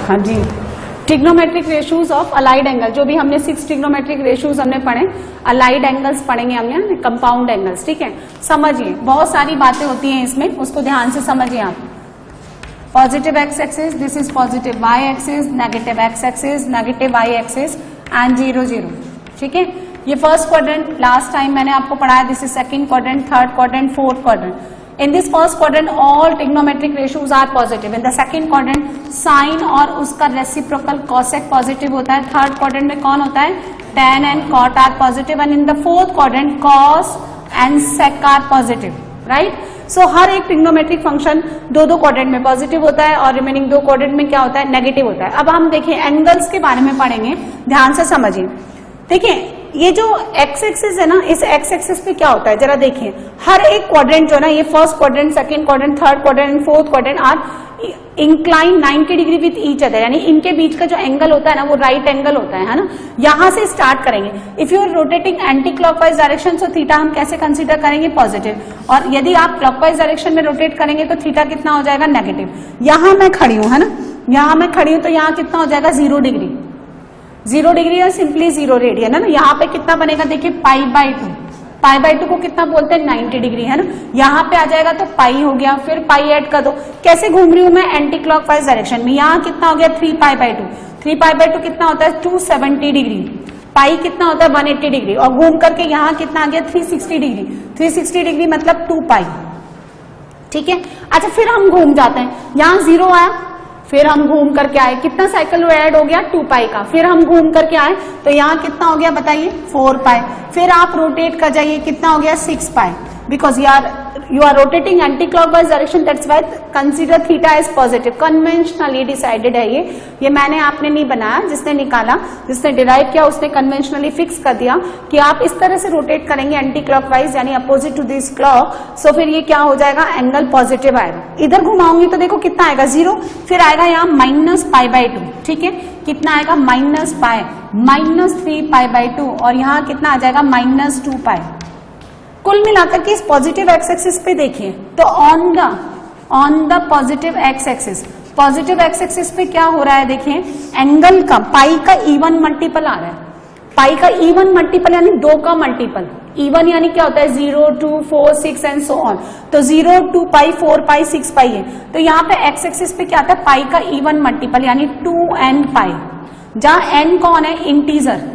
हाँ जी, trigonometric ratios of allied angle, जो भी हमने 6 ट्रिग्नोमेट्रिक रेशियोज हमने पढ़े, अलाइड एंगल्स पढ़ेंगे हमने, कंपाउंड एंगल्स, ठीक है। समझिए, बहुत सारी बातें होती हैं इसमें, उसको ध्यान से समझिए आप। Positive X axis, this is positive Y axis, negative X axis, negative Y axis and 0 0, ठीक है। ये फर्स्ट क्वाड्रेंट, लास्ट टाइम मैंने आपको पढ़ाया, this is second quadrant, third quadrant, fourth quadrant. In this first quadrant all trigonometric ratios are positive. In the second quadrant sin और उसका reciprocal cosec positive होता है. Third quadrant में कौन होता है? tan and cot are positive. And in the fourth quadrant cos and sec are positive. Right? So हर एक trigonometric function दो quadrant में positive होता है और remaining 2 quadrant में क्या होता है? Negative होता है. अब हम देखें angles के बारे में पढ़ेंगे, ध्यान से समझिए. देखिए ये जो एक्स एक्सिस है ना, इस एक्स एक्सिस पे क्या होता है जरा देखिए, हर एक क्वाड्रेंट जो है ना, ये first quadrant, second quadrant, third quadrant and fourth quadrant are incline 90 degree with each other, यानी इनके बीच का जो एंगल होता है ना वो राइट एंगल होता है ना। यहां से स्टार्ट करेंगे। If you are rotating anti clockwise direction, so theta हम कैसे कंसीडर करेंगे? पॉजिटिव। और यदि आप क्लॉकवाइज डायरेक्शन में रोटेट करेंगे तो थीटा कितना हो जाएगा? नेगेटिव। यहां मैं खड़ी हूं, है ना, यहां मैं खड़ी हूं, तो यहाँ कितना हो जाएगा? 0 डिग्री। 0 डिग्री और सिंपली 0 रेडियन, है ना। यहाँ पे कितना बनेगा? देखिए पाई बाई 2, पाई बाई 2 को कितना बोलते हैं? 90 डिग्री, है ना। यहाँ पे आ जाएगा तो पाई हो गया, फिर पाई ऐड कर दो। कैसे घूम रही हूं मैं? एंटी क्लॉकवाइज डायरेक्शन में। यहाँ कितना हो गया? 3 पाई बाई 2। 3 पाई बाई 2 कितना होता है? 270 डिग्री। पाई कितना होता है? 180 डिग्री। और घूम करके यहाँ कितना आ गया? 360 डिग्री। 360 डिग्री मतलब 2 पाई, ठीक है। अच्छा, फिर हम घूम जाते हैं, यहाँ 0 आया, फिर हम घूम करके आए, कितना साइकिल ऐड हो गया? 2 पाई का। फिर हम घूम करके आए तो यहाँ कितना हो गया बताइए? 4 पाई। फिर आप रोटेट कर जाइए, कितना हो गया? 6 pi, because you are rotating anti clockwise direction, that's why consider theta is positive. Conventionally decided है ये मैंने आपने नहीं बनाया, जिसने निकाला, जिसने डिराइव किया उसने कन्वेंशनली फिक्स कर दिया कि आप इस तरह से रोटेट करेंगे एंटी क्लॉकवाइज, यानी अपोजिट टू दिस क्लॉक, सो फिर ये क्या हो जाएगा? एंगल पॉजिटिव आएगा। इधर घुमाऊंगी तो देखो कितना आएगा? 0। फिर आएगा यहाँ माइनस पाई बाई 2, ठीक है। कितना आएगा? माइनस पाई, -3 पाई बाई 2, और यहाँ कितना आ जाएगा? -2 पाई। कुल मिलाकर के इस पॉजिटिव एक्स एक्सिस पे देखिए तो on the positive X axis, positive X axis पे क्या हो रहा है? देखिए एंगल का, पाई का इवन मल्टीपल आ रहा है। पाई का इवन मल्टीपल यानी 2 का मल्टीपल। इवन यानी क्या होता है? 0, 2, 4, 6 एंड सो ऑन। तो 0, 2 पाई, 4 पाई, 6 पाई है। तो यहाँ पे एक्स एक्सिस पे क्या आता है? पाई का इवन मल्टीपल यानी 2n पाई, जहां n कौन है? इंटीजर।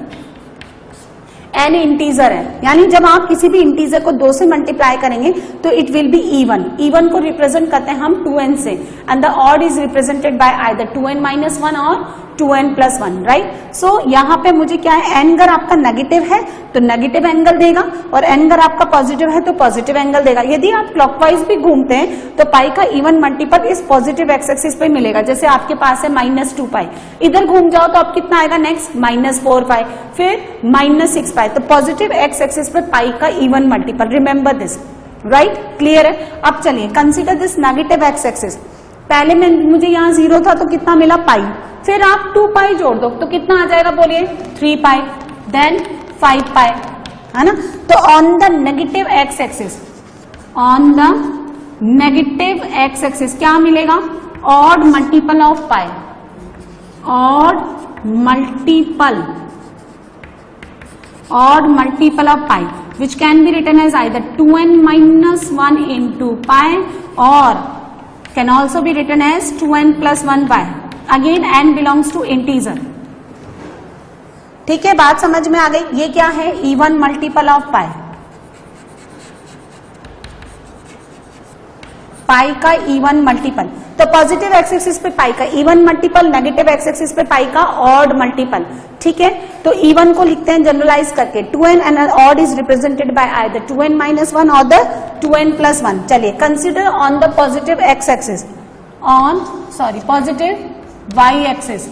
n इंटीजर है, यानी जब आप किसी भी इंटीजर को 2 से मल्टीप्लाई करेंगे तो it will be even. Even को रिप्रेजेंट करते हैं हम 2n से, and the odd is represented by either 2n - 1 और 2n + 1, राइट। सो यहाँ पे मुझे क्या है? n अगर आपका नेगेटिव है तो नेगेटिव एंगल देगा, और n अगर आपका पॉजिटिव है तो पॉजिटिव एंगल देगा। यदि आप क्लॉकवाइज भी घूमते हैं तो पाई का इवन मल्टीपल इस पॉजिटिव एक्स एक्सिस पे मिलेगा। जैसे आपके पास है -2 पाई, इधर घूम जाओ तो अब कितना आएगा? नेक्स्ट -4 पाई, फिर -6 पाई। तो पॉजिटिव एक्स एक्सिस पे पाई का even multiple, remember this, right. Clear है? अब चलिए consider this negative X axis. पहले में मुझे यहाँ 0 था तो कितना मिला? पाई। फिर आप 2 पाई जोड़ दो तो कितना आ जाएगा? बोलिए 3 पाई, देन 5 पाई, है ना। तो on the negative X axis, on the negative X axis क्या मिलेगा? Odd multiple of pi, odd multiple of pi, which can be written as either 2n - 1 into pi or can also be written as 2n + 1 pi. Again n belongs to integer. ठीक है, बात समझ में आ गई? ये क्या है? Even multiple of pi, pi का इवन मल्टीपल। तो पॉजिटिव एक्स एक्सिस पे पाई का even multiple, negative X axis पे पाई का ऑड मल्टीपल, ठीक है। तो इवन को लिखते हैं जनरलाइज करके 2n, and odd is represented by either 2n - 1 और द 2n + 1। चलिए consider on the positive X axis, positive Y axis.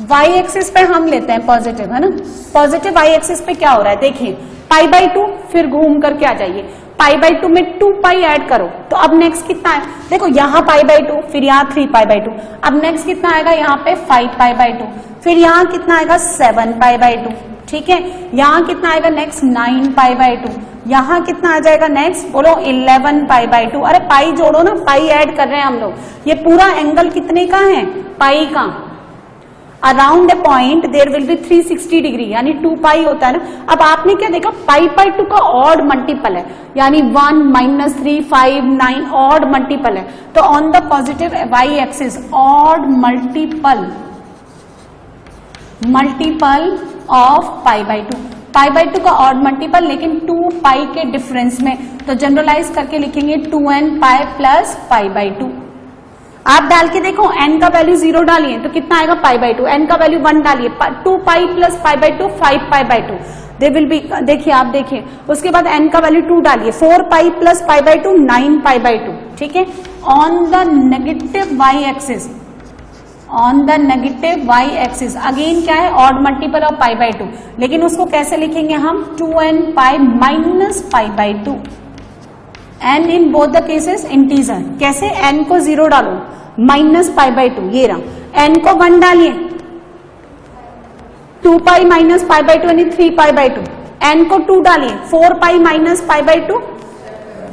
Y axis पे हम लेते हैं पॉजिटिव, है ना। पॉजिटिव वाई एक्सिस पे क्या हो रहा है? देखिए पाई बाई 2, फिर घूम करके आ जाइए, पाई बाई 2 में 2 पाई ऐड करो तो अब नेक्स्ट कितना है? देखो यहाँ पाई बाई 2, फिर यहाँ 3 पाई बाई 2, अब नेक्स्ट कितना आएगा? यहाँ पे 5 पाई बाई 2, फिर यहाँ कितना आएगा? 7 पाई बाई 2, ठीक है। यहाँ कितना आएगा? नेक्स्ट 9 पाई बाई 2, यहाँ कितना आ जाएगा नेक्स्ट, बोलो 11 पाई बाई 2। अरे पाई जोड़ो ना, पाई ऐड कर रहे हैं हम लोग। ये पूरा एंगल कितने का है, पाई का। Around a point there will be 360 degree, यानी 2 पाई होता है ना। अब आपने क्या देखा, पाई बाई 2 का ऑड मल्टीपल है, यानी 1 - 3 5 9 ऑड मल्टीपल है। तो on the positive Y axis odd multiple of pi by 2, pi by 2 का ऑड मल्टीपल, लेकिन 2 पाई के डिफरेंस में। तो जनरलाइज करके लिखेंगे 2n pi plus pi by 2। आप डाल के देखो, n का वैल्यू 0 डालिए तो कितना आएगा, पाई बाई 2। n का वैल्यू 1 डालिए, 2 पाई plus pi by 2 5 pi by 2। They will be, देखिए आप देखिए, उसके बाद n का वैल्यू 2 डालिए, 4 pi plus pi by 2 9 pi by 2। ठीक है, on the negative Y axis, on the negative Y axis again क्या है, odd multiple of pi by 2, लेकिन उसको कैसे लिखेंगे हम, 2n pi minus pi by 2। n in both the cases integer. कैसे, n को 0 डालो, माइनस पाई बाई 2, ये रहा। n को 1 डालिए, 2 पाई माइनस पाई बाई 2 यानी 3 पाई बाई 2। n को 2 डालिए, 4 पाई minus pi by 2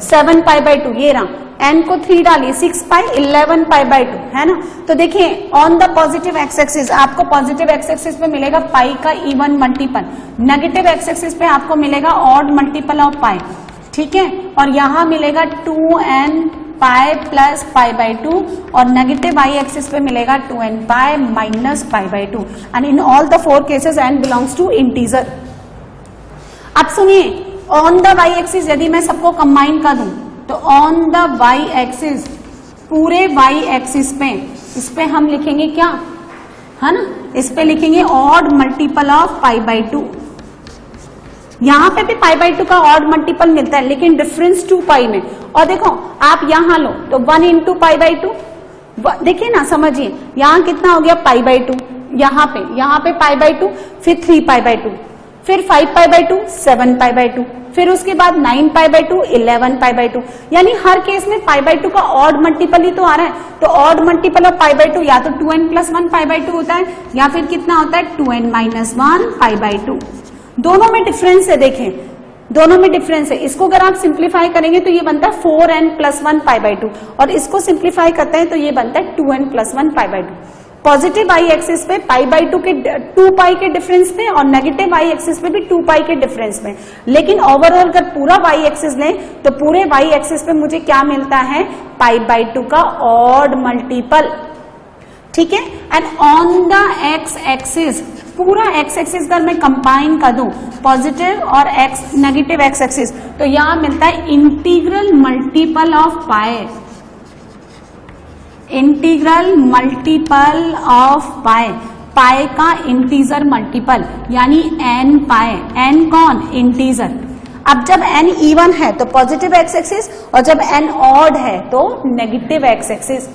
7 pi by 2, ये रहा। n को 3 डालिए, 6 पाई 11 पाई बाई 2, है ना। तो देखिए on the positive X axis आपको पॉजिटिव एक्स एक्सिस पे मिलेगा पाई का even multiple, negative X axis पे आपको मिलेगा ऑड मल्टीपल ऑफ पाई। ठीक है, और यहां मिलेगा 2n pi plus pi by 2, और नेगेटिव वाई एक्सिस पे मिलेगा 2n pi minus pi by 2। And in all the 4 cases n belongs to integer. अब सुनिए, ऑन द वाई एक्सिस यदि मैं सबको कंबाइन कर दूं तो ऑन द वाई एक्सिस, पूरे वाई एक्सिस पे, इस पे हम लिखेंगे क्या, है ना, इस पे लिखेंगे odd multiple of pi by 2। यहां पे भी पाई बाई 2 का ऑड मल्टीपल मिलता है, लेकिन डिफरेंस 2 पाई में। और देखो आप यहां लो तो 1 इंटू पाई बाई 2, देखिए ना, समझिए यहां कितना हो गया, पाई बाई 2, यहां पे पाई बाई 2, फिर 3 पाई बाई 2, फिर 5 पाई बाई 2 7 पाई बाई 2, फिर उसके बाद 9 पाई बाई 2 11 पाई बाई 2। यानी हर केस में पाई बाई 2 का ऑड मल्टीपल ही तो आ रहा है। तो odd multiple of pi by 2 या तो 2n प्लस 1 पाई बाई 2 होता है, या फिर कितना होता है 2n माइनस 1 पाई बाई 2। दोनों में डिफरेंस है, देखें दोनों में डिफरेंस है। इसको अगर आप सिंप्लीफाई करेंगे तो ये बनता है 4n प्लस 1 पाई बाई 2, और इसको सिंप्लीफाई करते हैं तो ये बनता है 2n plus 1 pi by 2। Positive Y axis पे पाई बाई 2 के 2 पाई के डिफरेंस पे, और नेगेटिव वाई एक्सिस पे भी 2 पाई के डिफरेंस में। लेकिन ओवरऑल अगर पूरा वाई एक्सिस लें तो पूरे वाई एक्सिस पे मुझे क्या मिलता है, पाई बाई 2 का ऑड मल्टीपल। ठीक है, and on the x axis, पूरा एक्स एक्सिस अगर मैं कंबाइन कर दूं, पॉजिटिव और एक्स नेगेटिव एक्स एक्सिस, तो यहां मिलता है integral multiple of pi, integral multiple of pi, pi का इंटीजर मल्टीपल, यानी n पाई। n कौन, इंटीजर। अब जब n इवन है तो पॉजिटिव एक्स एक्सिस, और जब n ऑड है तो नेगेटिव एक्स एक्सिस।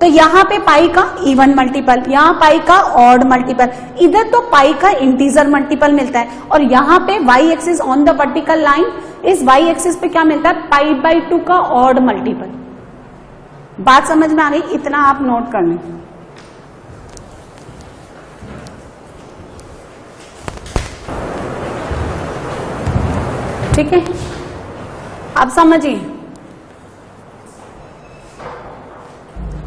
तो यहाँ पे पाई का इवन मल्टीपल, यहाँ पाई का ऑड मल्टीपल, इधर तो पाई का इंटीजर मल्टीपल मिलता है, और यहाँ पे Y axis on the vertical line, इस वाई एक्सिस पे क्या मिलता है, पाई बाई 2 का ऑड मल्टीपल। बात समझ में आ गई, इतना आप नोट कर लें। ठीक है, अब समझिए,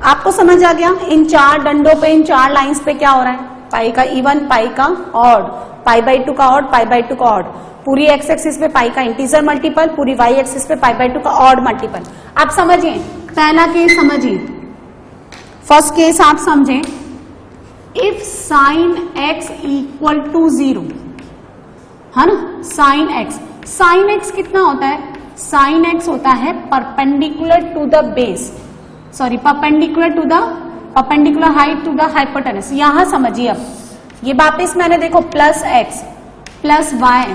आपको समझ आ गया इन 4 डंडों पे, इन 4 लाइंस पे क्या हो रहा है, पाई का इवन, पाई का ऑड, पाई बाई 2 का ऑड, पाई बाई 2 का ऑड, पूरी एक्स एक्सिस पे पाई का इंटीजर मल्टीपल, पूरी वाई एक्सिस पे पाई बाई 2 का ऑड मल्टीपल। आप समझिए, पहला केस समझिए, फर्स्ट केस आप समझें, if sine X equal to 0, है ना, साइन एक्स, साइन एक्स कितना होता है, साइन एक्स होता है perpendicular to the base, sorry perpendicular height to the hypotenuse. यहां समझिए, अब ये वापिस मैंने देखो plus X plus Y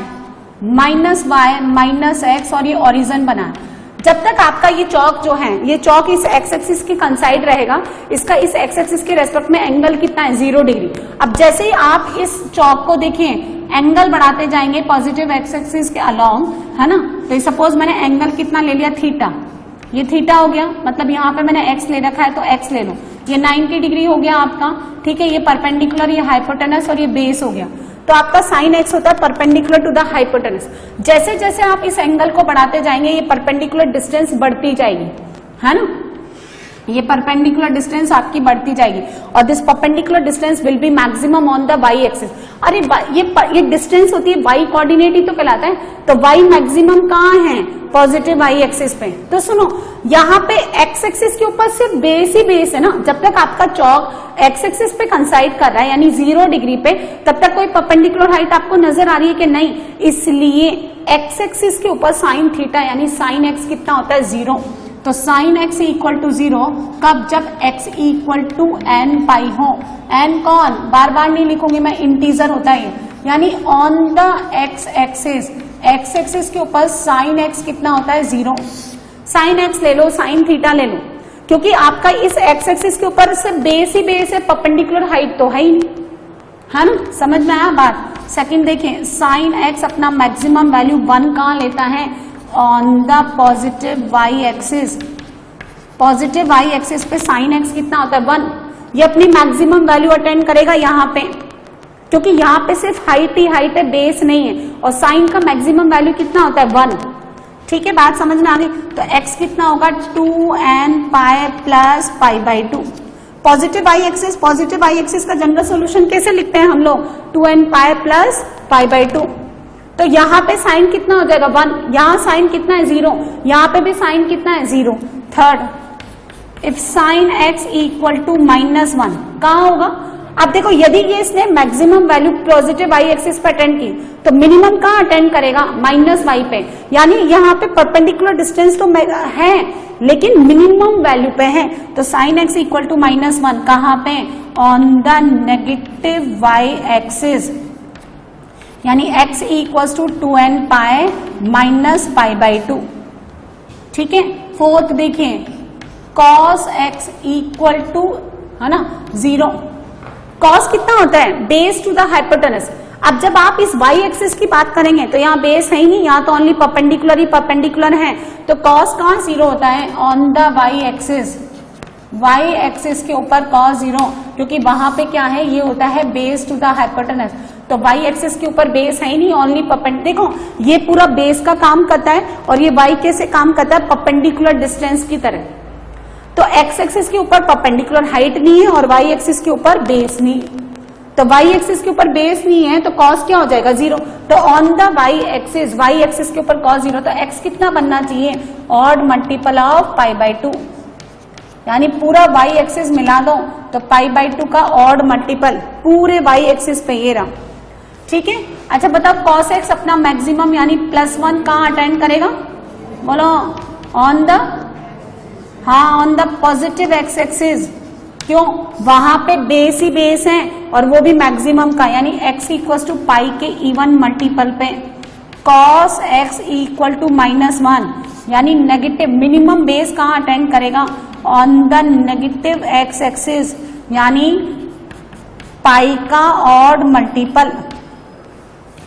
minus X, और ये ओरिजिन बना। जब तक आपका ये चौक जो है, ये चौक इस एक्स एक्सिस के कंसाइड रहेगा, इसका इस एक्स एक्सिस के रेस्पेक्ट में एंगल कितना है, 0 डिग्री। अब जैसे ही आप इस चौक को देखें, एंगल बढ़ाते जाएंगे पॉजिटिव एक्स एक्सिस के अलोंग, है ना। तो सपोज मैंने एंगल कितना ले लिया, थीटा, ये थीटा हो गया, मतलब यहाँ पे मैंने एक्स ले रखा है तो एक्स ले लो। ये 90 डिग्री हो गया आपका, ठीक है, ये परपेंडिकुलर, ये हाइपोटेनस और ये बेस हो गया। तो आपका साइन एक्स होता है परपेंडिकुलर टू द हाइपोटेनस। जैसे जैसे आप इस एंगल को बढ़ाते जाएंगे ये परपेंडिकुलर डिस्टेंस बढ़ती जाएगी, है ना, ये परपेंडिकुलर डिस्टेंस आपकी बढ़ती जाएगी और this perpendicular distance will be maximum on the Y axis. अरे ये डिस्टेंस होती है वाई कोऑर्डिनेट ही तो कहलाता है, तो वाई मैक्सिमम कहाँ है, पॉजिटिव वाई एक्सिस पे। तो सुनो यहाँ पे एक्स एक्सिस के ऊपर सिर्फ बेस ही बेस है ना, जब तक आपका चौक एक्स एक्सिस पे कंसाइड कर रहा है यानी 0 डिग्री पे, तब तक कोई परपेंडिकुलर हाइट आपको नजर आ रही है कि नहीं, इसलिए एक्स एक्सिस के ऊपर साइन थीटा यानी साइन एक्स कितना होता है 0। तो साइन एक्स इक्वल टू 0 कब, जब x इक्वल टू n पाई हो। n कौन, बार बार नहीं लिखूंगी मैं, इंटीजर होता है यानी ऑन द x एक्सिस के ऊपर साइन x कितना होता है 0। साइन x ले लो, साइन थीटा ले लो, क्योंकि आपका इस x एक्सिस के ऊपर सिर्फ बेस ही बेस है, परपेंडिकुलर हाइट तो है ही नहीं, है ना, समझ में आया बात। सेकंड देखें, साइन x अपना मैक्सिमम वैल्यू 1 कहां लेता है, on the positive Y axis. Positive Y axis पे साइन एक्स कितना होता है 1। ये अपनी मैक्सिमम वैल्यू अटेंड करेगा यहाँ पे, क्योंकि यहाँ पे सिर्फ हाइट ही हाइट है, बेस नहीं है, और साइन का मैक्सिमम वैल्यू कितना होता है 1। ठीक है, बात समझ में आ गई। तो x कितना होगा 2n pi plus pi by 2। Positive Y axis का जनरल सोल्यूशन कैसे लिखते हैं हम लोग, 2n pi plus pi by 2। तो यहाँ पे साइन कितना हो जाएगा 1, यहाँ साइन कितना है 0, यहाँ पे भी साइन कितना है 0। Third, if sine x equal to -1 कहाँ होगा। अब देखो यदि ये इसने maximum value positive Y axis पे अटेंड की तो मिनिमम कहाँ अटेंड करेगा, -y पे, यानी यहाँ पे परपेंडिकुलर डिस्टेंस तो है लेकिन मिनिमम वैल्यू पे है। तो साइन x इक्वल टू -1 कहाँ पे, on the negative Y axis, यानी x equals to 2n pi minus pi by 2। ठीक है, फोर्थ देखिए, cos x इक्वल टू, है ना, 0। cos कितना होता है, बेस टू द हाइपोटेनस। अब जब आप इस y एक्सिस की बात करेंगे तो यहाँ बेस है ही नहीं, यहाँ तो ओनली परपेंडिकुलर ही परपेंडिकुलर है, तो cos कहाँ 0 होता है, on the y axis. y axis के ऊपर cos 0, क्योंकि वहां पे क्या है, ये होता है बेस टू द हाइपोटेनस। तो y एक्सिस के ऊपर बेस है ही नहीं, ओनली परपेंडिकुलर। देखो ये पूरा बेस का काम करता है और ये y कैसे काम करता है, परपेंडिकुलर डिस्टेंस की तरह। तो x एक्सिस के ऊपर परपेंडिकुलर हाइट नहीं है और y एक्सिस के ऊपर बेस नहीं, तो y एक्सिस के ऊपर बेस नहीं है तो cos क्या हो जाएगा 0। तो ऑन द y एक्सिस के ऊपर cos 0, तो x कितना बनना चाहिए, odd multiple of pi by 2, यानी पूरा y एक्सिस मिला दो तो पाई बाई 2 का ऑड मल्टीपल पूरे y एक्सिस पे ये रहा। ठीक है, अच्छा बताओ cos x अपना मैक्सिमम यानी +1 कहाँ अटेंड करेगा, बोलो, ऑन द, हाँ, on the positive x axis. क्यों, वहां पे बेस ही बेस है और वो भी मैक्सिमम का, यानी x इक्वल टू पाई के इवन मल्टीपल पे। cos x इक्वल टू -1 यानी नेगेटिव, मिनिमम बेस कहाँ अटेंड करेगा, on the negative x axis, यानी पाई का ऑड मल्टीपल।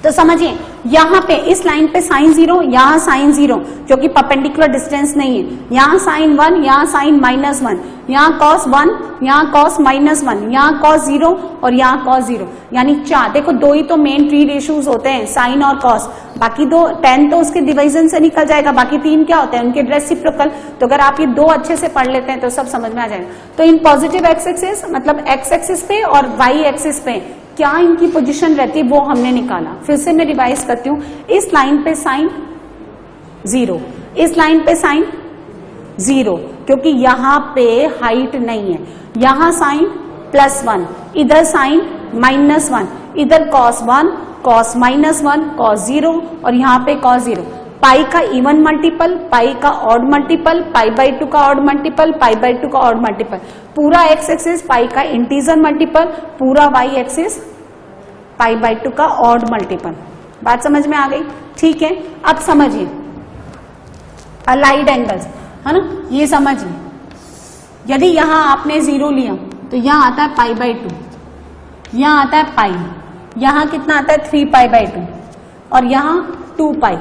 तो समझिए यहाँ पे इस लाइन पे साइन 0, यहाँ साइन 0, क्योंकि परपेंडिकुलर डिस्टेंस नहीं है, यहाँ साइन 1, यहाँ साइन -1, यहाँ cos 1, यहाँ cos -1, यहाँ cos 0 और यहाँ cos 0, यानी 4। देखो दो ही तो मेन 3 रेशियोज होते हैं, साइन और cos, बाकी दो tan तो उसके डिवीजन से निकल जाएगा, बाकी 3 क्या होते हैं, उनके रेसिप्रोकल। तो अगर आप ये 2 अच्छे से पढ़ लेते हैं तो सब समझ में आ जाएगा। तो इन पॉजिटिव x एक्सिस मतलब x एक्सिस पे और y एक्सिस पे क्या इनकी पोजीशन रहती है वो हमने निकाला। फिर से मैं रिवाइज करती हूँ, इस लाइन पे साइन 0, इस लाइन पे साइन 0, क्योंकि यहाँ पे हाइट नहीं है, यहाँ साइन +1, इधर साइन -1, इधर cos 1, cos -1, cos 0 और यहाँ पे cos 0। पाई का इवन मल्टीपल, पाई का ऑड मल्टीपल, पाई बाई 2 का ऑड मल्टीपल, पाई बाई 2 का ऑड मल्टीपल, पूरा x एक्सिस पाई का इंटीजर मल्टीपल, पूरा y एक्सिस पाई बाई 2 का ऑड मल्टीपल। बात समझ में आ गई। ठीक है, अब समझिए अलाइड एंगल्स, है ना, ये समझिए। यदि यहां आपने 0 लिया तो यहां आता है पाई बाई 2, यहां आता है पाई, यहां कितना आता है 3 पाई बाई 2 और यहां 2 पाई।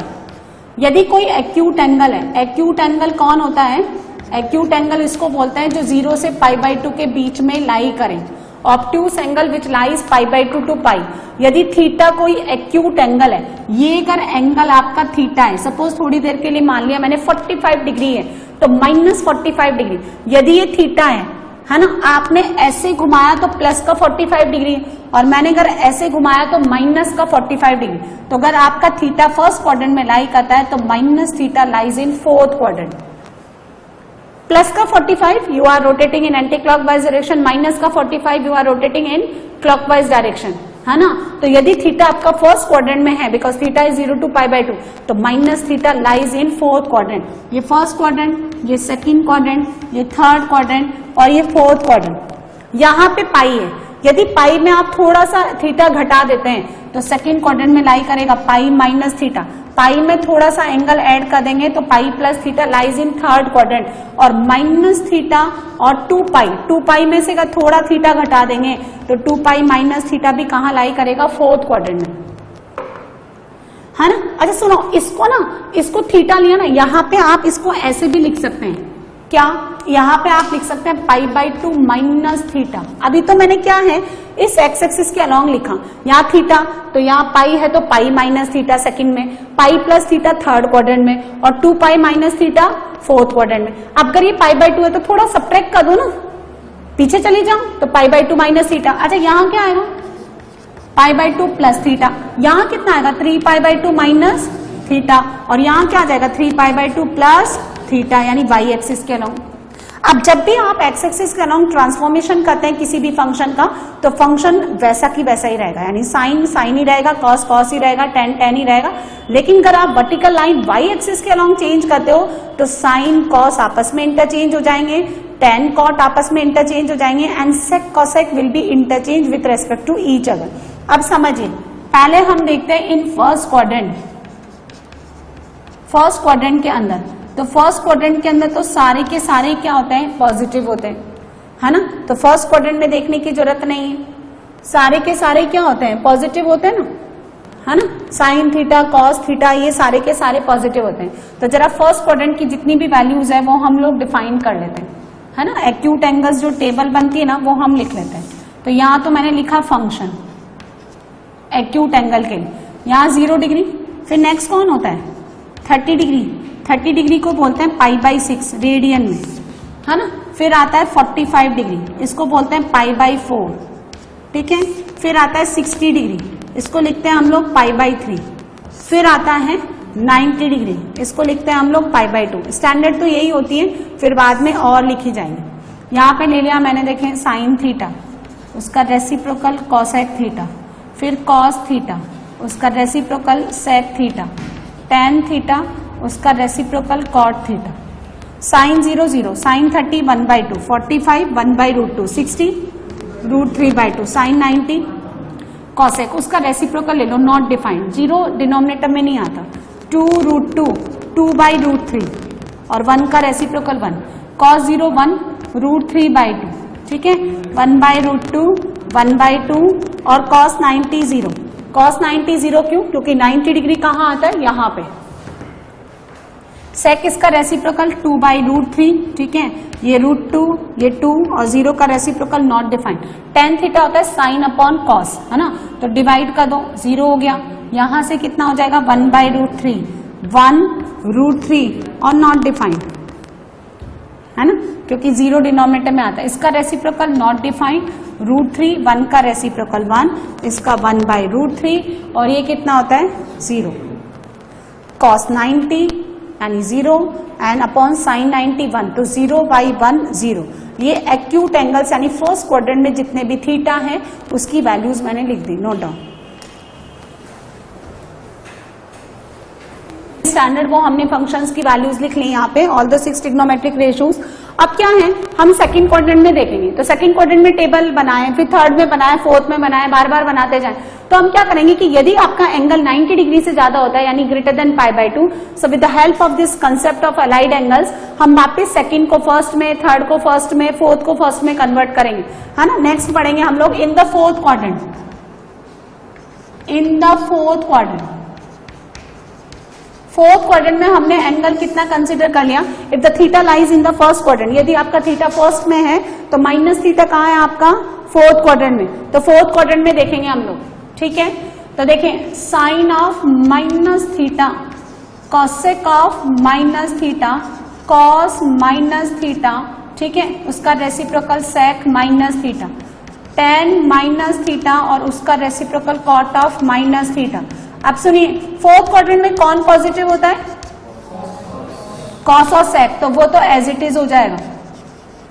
यदि कोई एक्यूट एंगल है, एक्यूट एंगल कौन होता है? एक्यूट एंगल इसको बोलते हैं जो 0 से π/2 के बीच में लाई करें। Obtuse angle which lies π/2 to pi. यदि थीटा कोई एक्यूट एंगल है, ये अगर एंगल आपका थीटा है, सपोज थोड़ी देर के लिए मान लिया मैंने 45 डिग्री है, तो -45 डिग्री। यदि ये थीटा है ना, आपने ऐसे घुमाया तो प्लस का 45 डिग्री और मैंने अगर ऐसे घुमाया तो माइनस का 45 डिग्री। तो अगर आपका थीटा फर्स्ट क्वाड्रेंट में लाई करता है तो minus theta lies in fourth quadrant. Plus का 45 you are rotating in anti clockwise direction, minus का 45 you are rotating in clockwise direction, है ना। तो यदि थीटा आपका फर्स्ट क्वाड्रेंट में है, बिकॉज थीटा इज 0 to π/2, तो minus theta lies in fourth quadrant. ये फर्स्ट क्वाड्रेंट, ये सेकंड क्वाड्रेंट, ये थर्ड क्वाड्रेंट और ये फोर्थ क्वाड्रेंट। यहाँ पे पाई है, यदि पाई में आप थोड़ा सा थीटा घटा देते हैं तो सेकंड क्वाड्रेंट में लाई करेगा पाई माइनस थीटा। पाई में थोड़ा सा एंगल ऐड कर देंगे तो पाई plus theta lies in third quadrant, और माइनस थीटा और 2 पाई में से अगर थोड़ा थीटा घटा देंगे तो 2 पाई माइनस थीटा भी कहाँ लाई करेगा? फोर्थ क्वाड्रेंट में, है ना। अच्छा सुनो, इसको थीटा लिया ना, यहाँ पे आप इसको ऐसे भी लिख सकते हैं। क्या? यहाँ पे आप लिख सकते हैं π/2 माइनस थीटा। अभी तो मैंने क्या है, इस एक्स एक्सिस के अलॉन्ग लिखा, यहाँ थीटा तो यहाँ पाई है तो पाई माइनस थीटा सेकंड में, पाई प्लस थीटा थर्ड क्वाड्रेंट में, और 2 pi minus theta fourth quadrant में। अब अगर ये π/2 है तो थोड़ा सब्ट्रैक्ट कर दो ना, पीछे चली जाओ तो π/2 माइनस थीटा। अच्छा यहाँ क्या आएगा? π/2 प्लस थीटा। यहाँ कितना आएगा? 3 π/2 माइनस थीटा, और यहाँ क्या आ जाएगा? 3 π/2 प्लस थीटा, यानी वाई एक्सिस के अलॉन्ग। अब जब भी आप एक्स एक्सिस के अलॉन्ग ट्रांसफॉर्मेशन करते हैं किसी भी फंक्शन का, तो फंक्शन वैसा की वैसा ही रहेगा, यानी साइन साइन ही रहेगा, कॉस कॉस ही रहेगा, टेन टेन ही रहेगा। लेकिन अगर आप वर्टिकल लाइन वाई एक्सिस के अलॉन्ग चेंज करते हो तो साइन कॉस आपस में इंटरचेंज हो जाएंगे, टेन कॉट आपस में इंटरचेंज हो जाएंगे, and sec cosec will be interchange with respect to each other. अब समझिए, पहले हम देखते हैं इन फर्स्ट क्वाड्रेंट के अंदर। तो फर्स्ट क्वाड्रेंट के अंदर तो सारे के सारे क्या होते हैं? पॉजिटिव होते हैं, है ना। तो फर्स्ट क्वाड्रेंट में देखने की जरूरत नहीं है, सारे के सारे क्या होते हैं? पॉजिटिव होते हैं ना, है ना। साइन थीटा, कॉस थीटा, ये सारे के सारे पॉजिटिव होते हैं। तो जरा फर्स्ट क्वाड्रेंट की जितनी भी वैल्यूज है वो हम लोग डिफाइन कर लेते हैं, है ना। एक्यूट एंगल्स जो टेबल बनती है ना वो हम लिख लेते हैं। तो यहाँ तो मैंने लिखा फंक्शन एक्यूट एंगल के लिए, यहाँ 0 डिग्री। फिर नेक्स्ट कौन होता है? 30 डिग्री। 30 डिग्री को बोलते हैं π/6 रेडियन में, है ना। फिर आता है 45 डिग्री, इसको बोलते हैं π/4, ठीक है। फिर आता है 60 डिग्री, इसको लिखते हैं हम लोग π/3। फिर आता है 90 डिग्री, इसको लिखते हैं हम लोग π/2। स्टैंडर्ड तो यही होती है, फिर बाद में और लिखी जाएंगे। यहाँ पे ले लिया मैंने, देखें साइन थीटा, उसका रेसिप्रोकल कॉसेक थीटा, फिर कॉस थीटा, उसका reciprocal sec theta, tan theta, उसका reciprocal cot theta, sine 0 0, sine 30 1/2, 45 1/√2, 60 √3/2, sine 90 cosec, उसका रेसिप्रोकल ले लो, नॉट डिफाइंड, 0 डिनोमिनेटर में नहीं आता, 2√2, 2/√3 और 1 का रेसिप्रोकल 1, कॉस 0 1 √3/2, ठीक है, 1/√2 1/2 और कॉस 90 0। कॉस 90 0 क्यों? क्योंकि 90 डिग्री कहाँ आता है? यहाँ पे। सेक इसका रेसिप्रोकल 2/√3, ठीक है, ये √2, ये 2 और 0 का reciprocal not defined. Tan theta होता है साइन अपॉन कॉस, है ना। तो डिवाइड कर दो, 0 हो गया। यहां से कितना हो जाएगा? 1/√3, 1√3 और नॉट डिफाइंड, है ना, क्योंकि 0 डिनोमिनेटर में आता है। इसका रेसिप्रोकल नॉट डिफाइंड, √3, 1 का रेसिप्रोकल 1, इसका 1/√3 और ये कितना होता है? 0। कॉस 90 यानी 0 एंड अपॉन साइन 90 1, तो 0/1 0। ये एक्यूट एंगल्स यानी फर्स्ट क्वाड्रेंट में जितने भी थीटा है उसकी वैल्यूज मैंने लिख दी, नोट डाउन। स्टैंडर्ड वो हमने फंक्शंस की वैल्यूज लिख ली यहाँ पे, ऑल द 6 ट्रिग्नोमेट्रिक रेशियोज। अब क्या है, हम सेकंड क्वाड्रेंट में देखेंगे। तो सेकंड क्वाड्रेंट में टेबल बनाए, फिर थर्ड में बनाए, फोर्थ में बनाए, बार बार बनाते जाएं। तो हम क्या करेंगे कि यदि आपका एंगल 90 डिग्री से ज्यादा होता है यानी greater than π/2, so with the help of this concept of allied angles हम वापिस सेकंड को फर्स्ट में, थर्ड को फर्स्ट में, फोर्थ को फर्स्ट में कन्वर्ट करेंगे, है ना। नेक्स्ट पढ़ेंगे हम लोग in the fourth quadrant. In the fourth quadrant, fourth quadrant में हमने एंगल कितना कंसिडर कर लिया, if the theta lies in the first quadrant, यदि आपका थीटा फर्स्ट में है तो माइनस थीटा कहाँ है आपका, फोर्थ क्वाड्रेंट में, तो फोर्थ क्वाड्रेंट में देखेंगे हम लोग, ठीक है। तो देखें sine of minus theta, cosec of minus theta, cos minus theta, ठीक है, उसका reciprocal sec minus theta, tan minus theta और उसका reciprocal cot of minus theta. अब सुनिए फोर्थ क्वाड्रेंट में कौन पॉजिटिव होता है, कॉस और सेक, तो वो तो एज इट इज हो जाएगा,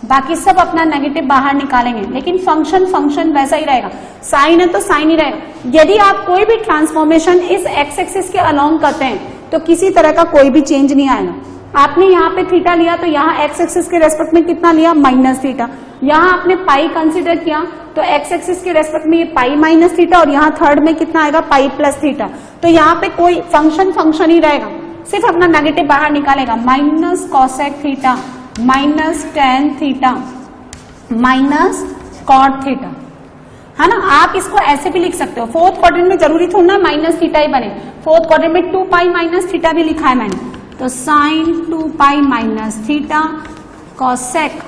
बाकी सब अपना नेगेटिव बाहर निकालेंगे, लेकिन फंक्शन वैसा ही रहेगा, साइन है तो साइन ही रहेगा। यदि आप कोई भी ट्रांसफॉर्मेशन इस एक्स एक्सिस के अलोंग करते हैं तो किसी तरह का कोई भी चेंज नहीं आएगा। आपने यहाँ पे थीटा लिया तो यहाँ एक्स एक्सिस के रेस्पेक्ट में कितना लिया, माइनस थीटा, यहाँ आपने पाई कंसिडर किया तो एक्स एक्सिस के रेस्पेक्ट में ये पाई माइनस थीटा और यहाँ थर्ड में कितना आएगा, पाई प्लस थीटा, तो यहाँ पे कोई फंक्शन ही रहेगा, सिर्फ अपना नेगेटिव बाहर निकालेगा, minus cosec theta minus tan theta minus cot theta, है ना। आप इसको ऐसे भी लिख सकते हो, फोर्थ क्वाड्रेंट में जरूरी थोड़ा ना माइनस थीटा ही बने, फोर्थ क्वाड्रेंट में 2 पाई माइनस थीटा भी लिखा है मैंने, तो sine 2 pi minus theta, cosec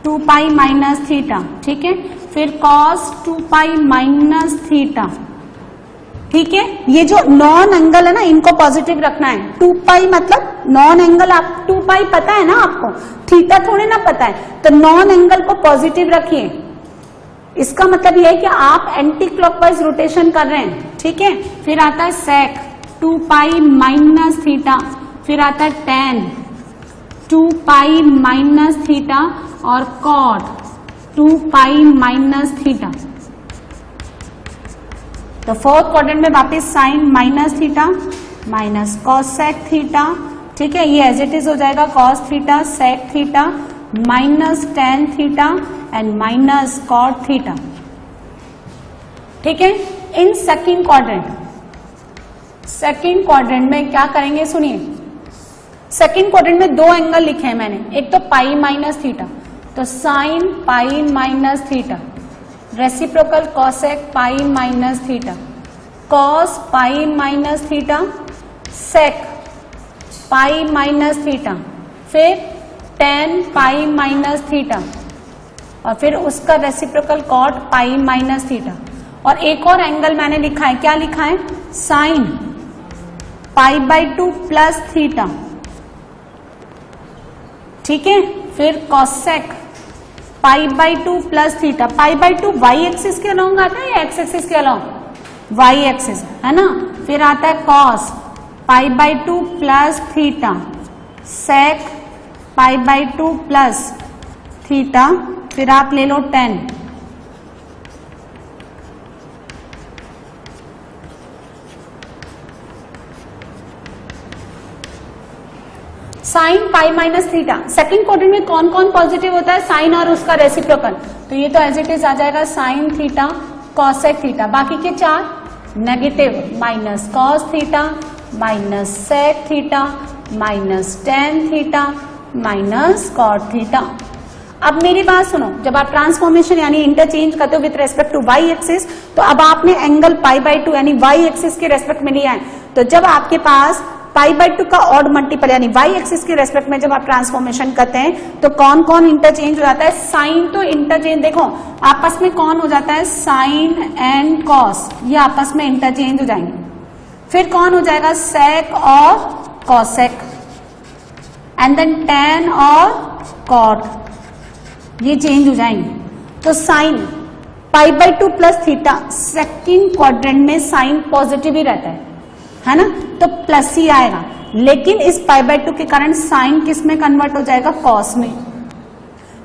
2 pi minus theta, ठीक है, फिर कॉस 2 पाई माइनस थीटा, ठीक है। ये जो नॉन एंगल है ना इनको पॉजिटिव रखना है, 2 पाई मतलब नॉन एंगल, आप 2 पाई पता है ना आपको, थीटा थोड़े ना पता है, तो नॉन एंगल को पॉजिटिव रखिए, इसका मतलब ये है कि आप एंटी क्लॉकवाइज रोटेशन कर रहे हैं, ठीक है। फिर आता है सेक 2 पाई माइनस थीटा, फिर आता है टेन 2 पाई माइनस थीटा और कॉट 2 पाई माइनस थीटा। तो फोर्थ क्वाड्रेंट में वापस sine minus theta minus cos sec theta, ठीक है, ये एज इट इज हो जाएगा cos theta sec theta minus tan theta and minus cot theta, ठीक है। इन सेकंड क्वाड्रेंट में क्या करेंगे, सुनिए, सेकंड क्वाड्रेंट में 2 एंगल लिखे हैं मैंने, एक तो पाई माइनस थीटा, तो sine pi minus theta, reciprocal cosec pi minus theta, cos pi minus theta, sec pi minus theta, फिर टेन पाई माइनस थीटा और फिर उसका reciprocal cot pi minus theta. और एक और एंगल मैंने लिखा है, क्या लिखा है, sine pi by 2 plus theta, ठीक है, फिर cosec pi by 2 plus theta, pi by 2 Y axis के अलोंग आता है या एक्स एक्सिस के अलोंग, वाई एक्सिस, है ना। फिर आता है cos pi by 2 plus theta, sec pi by 2 plus theta, फिर आप ले लो 10, sine pi minus theta. Second quadrant में कौन कौन पॉजिटिव होता है, साइन और उसका रेसिप्रोकल, तो ये तो एज इट इज आ जाएगा साइन थीटा कॉसेक थीटा, बाकी के 4 negative, minus cos theta minus sec theta minus tan theta minus cot theta. अब मेरी बात सुनो, जब आप ट्रांसफॉर्मेशन यानी इंटरचेंज करते हो with respect to Y axis, तो अब आपने एंगल पाई बाई 2 यानी वाई एक्सिस के रेस्पेक्ट में लिया है, तो जब आपके पास पाई बाई 2 का ऑड मल्टीपल यानी वाई एक्सिस के रेस्पेक्ट में जब आप ट्रांसफॉर्मेशन करते हैं तो कौन कौन इंटरचेंज हो जाता है, साइन तो इंटरचेंज, देखो आपस में कौन हो जाता है, साइन एंड कॉस, ये आपस में इंटरचेंज हो जाएंगे। फिर कौन हो जाएगा, सेक और कॉसेक, एंड देन टेन और कॉट, ये चेंज हो जाएंगे। तो sine pi by 2 plus theta, second quadrant में साइन पॉजिटिव ही रहता है ना, तो प्लस ही आएगा, लेकिन इस पाई बाई 2 के कारण साइन किस में कन्वर्ट हो जाएगा, कॉस में।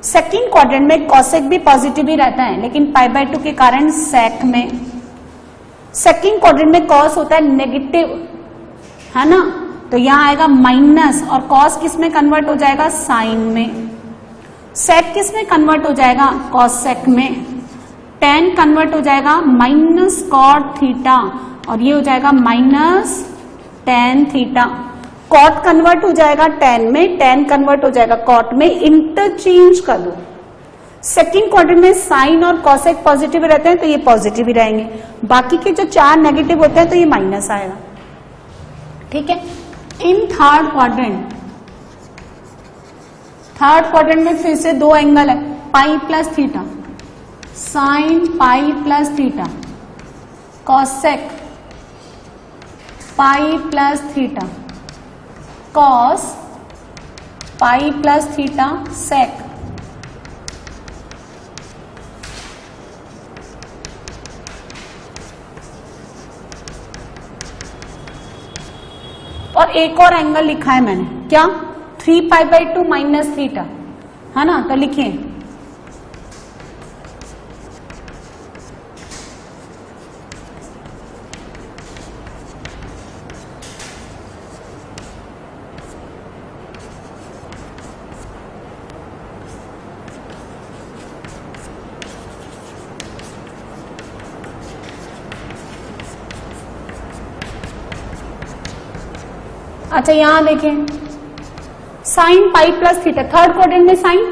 सेकंड क्वाड्रेंट में कॉसेक भी पॉजिटिव ही रहता है, लेकिन पाई बाई 2 के कारण सेक में। सेकंड क्वाड्रेंट में कॉस होता है नेगेटिव, है ना, तो यहां आएगा माइनस, और कॉस किस में कन्वर्ट हो जाएगा, साइन में। सेक किस में कन्वर्ट हो जाएगा, कॉसेक में। टेन कन्वर्ट हो जाएगा माइनस कॉट थीटा, और ये हो जाएगा minus tan theta. Cot convert हो जाएगा टेन में, टेन कन्वर्ट हो जाएगा कॉट में, इंटरचेंज कर दो। सेकंड क्वाड्रेंट में साइन और कॉसेक पॉजिटिव रहते हैं तो ये पॉजिटिव ही रहेंगे, बाकी के जो 4 नेगेटिव होते हैं तो ये माइनस आएगा, ठीक है। इन थर्ड क्वाड्रेंट में फिर से दो एंगल है, pi plus theta, sine pi plus theta, cosec pi plus theta, cos pi plus theta, sec. और एक और एंगल लिखा है मैंने, क्या, 3π/2 माइनस थीटा, है ना, तो लिखिए अच्छा यहां देखें, sign pi plus theta, third quadrant में साइन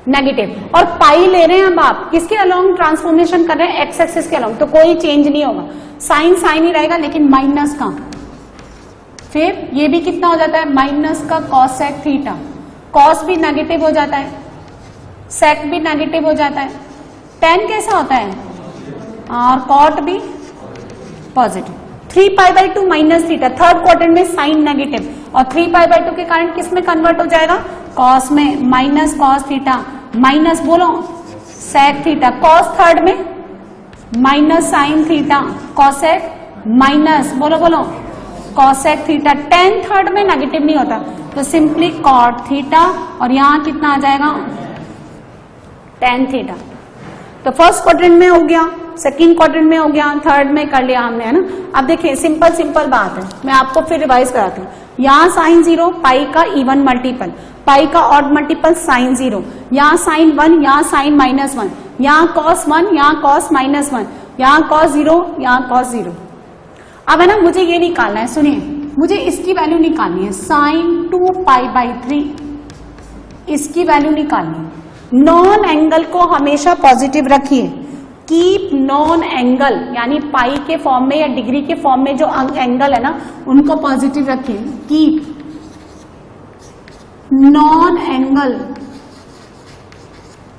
नेगेटिव, और पाई ले रहे हैं अब आप किसके अलोंग ट्रांसफॉर्मेशन कर रहे हैं, एक्स एक्सिस के अलोंग, तो कोई चेंज नहीं होगा, साइन साइन ही रहेगा, लेकिन माइनस का, फिर ये भी कितना हो जाता है, माइनस का कॉसेक थीटा, कॉस भी नेगेटिव हो जाता है, सेक भी नेगेटिव हो जाता है, टेन कैसा होता है, और कॉट भी positive. 3π/2 minus theta, third quadrant में साइन नेगेटिव, और 3π/2 के कारण किस में कन्वर्ट हो जाएगा, कॉस में, माइनस कॉस थीटा, माइनस बोलो सेक थीटा, कॉस थर्ड में minus sine theta, cosec minus बोलो कॉसेक थीटा, टेन थर्ड में नेगेटिव नहीं होता, तो सिंपली कॉट थीटा, और यहां कितना आ जाएगा, टेन थीटा। तो फर्स्ट क्वाड्रेंट में हो गया, सेकंड क्वाड्रेंट में हो गया, थर्ड में कर लिया हमने, है ना। अब देखिए सिंपल बात है, मैं आपको फिर रिवाइज कराती हूँ। यहाँ साइन 0 पाई का इवन मल्टीपल, पाई का ऑड मल्टीपल साइन 0, यहाँ साइन 1, यहाँ साइन -1, यहाँ कॉस 1, यहाँ कॉस -1, यहाँ कॉस 0, यहाँ कॉस 0। अब है ना, मुझे ये निकालना है, सुनिए, मुझे इसकी वैल्यू निकालनी है, साइन 2π/3, इसकी वैल्यू निकालनी है। नॉन एंगल को हमेशा पॉजिटिव रखिए, कीप नॉन एंगल, यानी पाई के फॉर्म में या डिग्री के फॉर्म में जो एंगल है ना, उनको पॉजिटिव रखिए, कीप नॉन एंगल,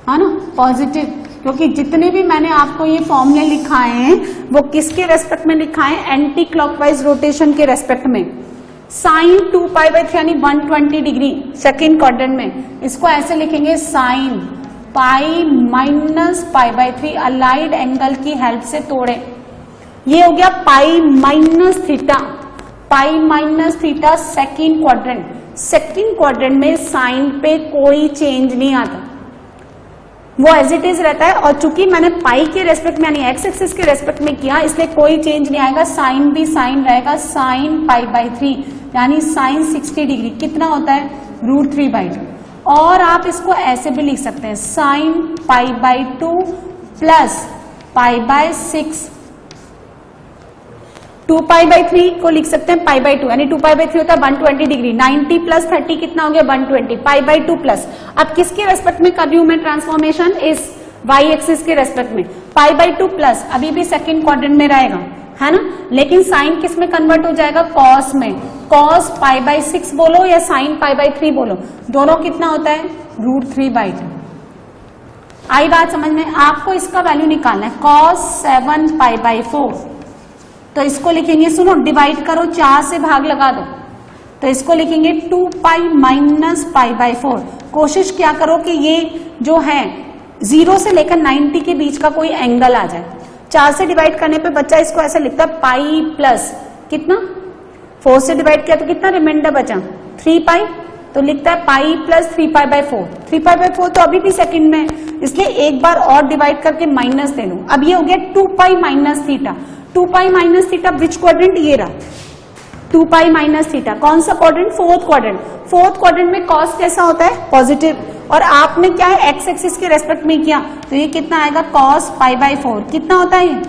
है ना, पॉजिटिव, क्योंकि जितने भी मैंने आपको ये फॉर्मूले लिखाए हैं वो किसके रेस्पेक्ट में लिखा है, एंटी क्लॉकवाइज रोटेशन के रेस्पेक्ट में। साइन 2π/3 यानी 120 डिग्री सेकेंड क्वाड्रेंट में, इसको ऐसे लिखेंगे, sine pi minus π/3 allied angle की हेल्प से तोड़े, ये हो गया pi minus theta, pi minus theta second quadrant. Second quadrant में साइन पे कोई चेंज नहीं आता, वो एज इट इज रहता है, और चूंकि मैंने पाई के रेस्पेक्ट में यानी एक्स एक्सिस के रेस्पेक्ट में किया, इसलिए कोई चेंज नहीं आएगा, साइन भी साइन रहेगा, साइन π/3 यानी साइन 60 डिग्री कितना होता है, √3/2। और आप इसको ऐसे भी लिख सकते हैं, साइन π/2 प्लस π/6, 2π/3 को लिख सकते हैं π/2, यानी 2π/3 होता है 120 डिग्री, 90 प्लस 30 कितना हो गया, 120, π/2 प्लस, अब किसके रेस्पेक्ट में कर रही हूं मैं ट्रांसफॉर्मेशन, इस वाई एक्सिस के रेस्पेक्ट में, π/2 प्लस अभी भी सेकंड क्वाड्रेंट में रहेगा, है ना, लेकिन साइन किस में कन्वर्ट हो जाएगा, कॉस में, कॉस π/6 बोलो या साइन π/3 बोलो, दोनों कितना होता है, √3/2। आई बात समझ में, आपको इसका वैल्यू निकालना है, cos 7π/4, तो इसको लिखेंगे, सुनो डिवाइड करो, 4 से भाग लगा दो, तो इसको लिखेंगे 2π माइनस π/4। कोशिश क्या करो कि ये जो है 0 से लेकर 90 के बीच का कोई एंगल आ जाए। 4 से डिवाइड करने पे बच्चा इसको ऐसे लिखता है, पाई प्लस कितना, 4 से डिवाइड किया तो कितना रिमाइंडर बचा, 3π, तो लिखता है पाई प्लस 3π/4, 3π/4 तो अभी भी सेकंड में, इसलिए एक बार और डिवाइड करके माइनस दे लूं। अब ये हो गया 2π minus theta, 2π minus theta which quadrant, ये रहा 2π माइनस थीटा, कौन सा quadrant, fourth quadrant. Fourth quadrant में कॉस कैसा होता है, पॉजिटिव, और आपने क्या है एक्स एक्सिस के रेस्पेक्ट में किया, तो ये कितना आएगा, cos π/4 कितना होता है,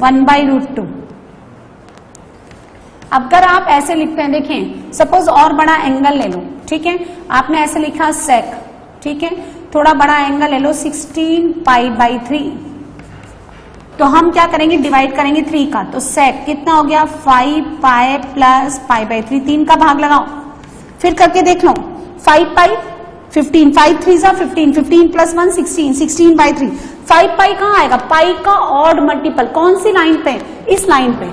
1/√2। अगर आप ऐसे लिखते हैं, देखें सपोज और बड़ा एंगल ले लो, ठीक है, आपने ऐसे लिखा सेक, ठीक है, थोड़ा बड़ा एंगल ले लो 16π/3, तो हम क्या करेंगे, डिवाइड करेंगे 3 का, तो सेक कितना हो गया 5 पाई प्लस पाई बाई 3, 3 का भाग लगाओ, फिर करके देख लो 5 पाई 15, 5 3 जा 15, 15 प्लस 1 16, 16 बाई 3, 5 पाई कहाँ आएगा, पाई का ऑड मल्टीपल, कौन सी लाइन पे, इस लाइन पे,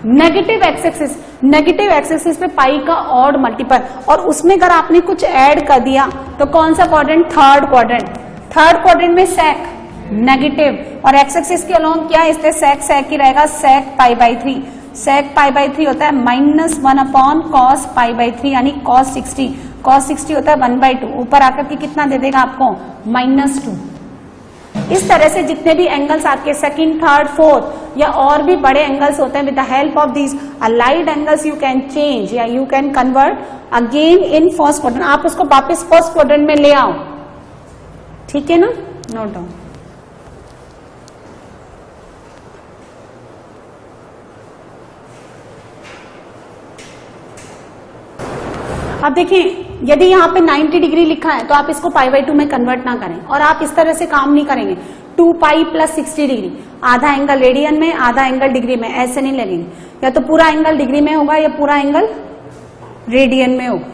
negative X axis, negative X axis पे पाई का ऑड मल्टीपल, और उसमें अगर आपने कुछ ऐड कर दिया तो कौन सा quadrant, third quadrant, third quadrant में सेक नेगेटिव, और एक्स एक्सिस के अलोंग क्या है, इसलिए सेक सेक ही रहेगा, सेक pi by 3, sec pi by 3 होता है -1 अपॉन कॉस पाई बाई 3 यानी कॉस 60, कॉस 60 होता है 1/2, ऊपर आकर के कितना दे देगा आपको -2। इस तरह से जितने भी एंगल्स आपके सेकंड, थर्ड, फोर्थ या और भी बड़े एंगल्स होते हैं, with the help of these allied angles you can change या you can convert again in first quadrant, आप उसको वापस फर्स्ट क्वाड्रेंट में ले आओ, ठीक है ना, नोट डाउन। अब देखिए यदि यहाँ पे 90 डिग्री लिखा है तो आप इसको पाई बाई 2 में कन्वर्ट ना करें, और आप इस तरह से काम नहीं करेंगे 2 पाई प्लस 60 डिग्री, आधा एंगल रेडियन में आधा एंगल डिग्री में, ऐसे नहीं लगेंगे, या तो पूरा एंगल डिग्री में होगा या पूरा एंगल रेडियन में होगा,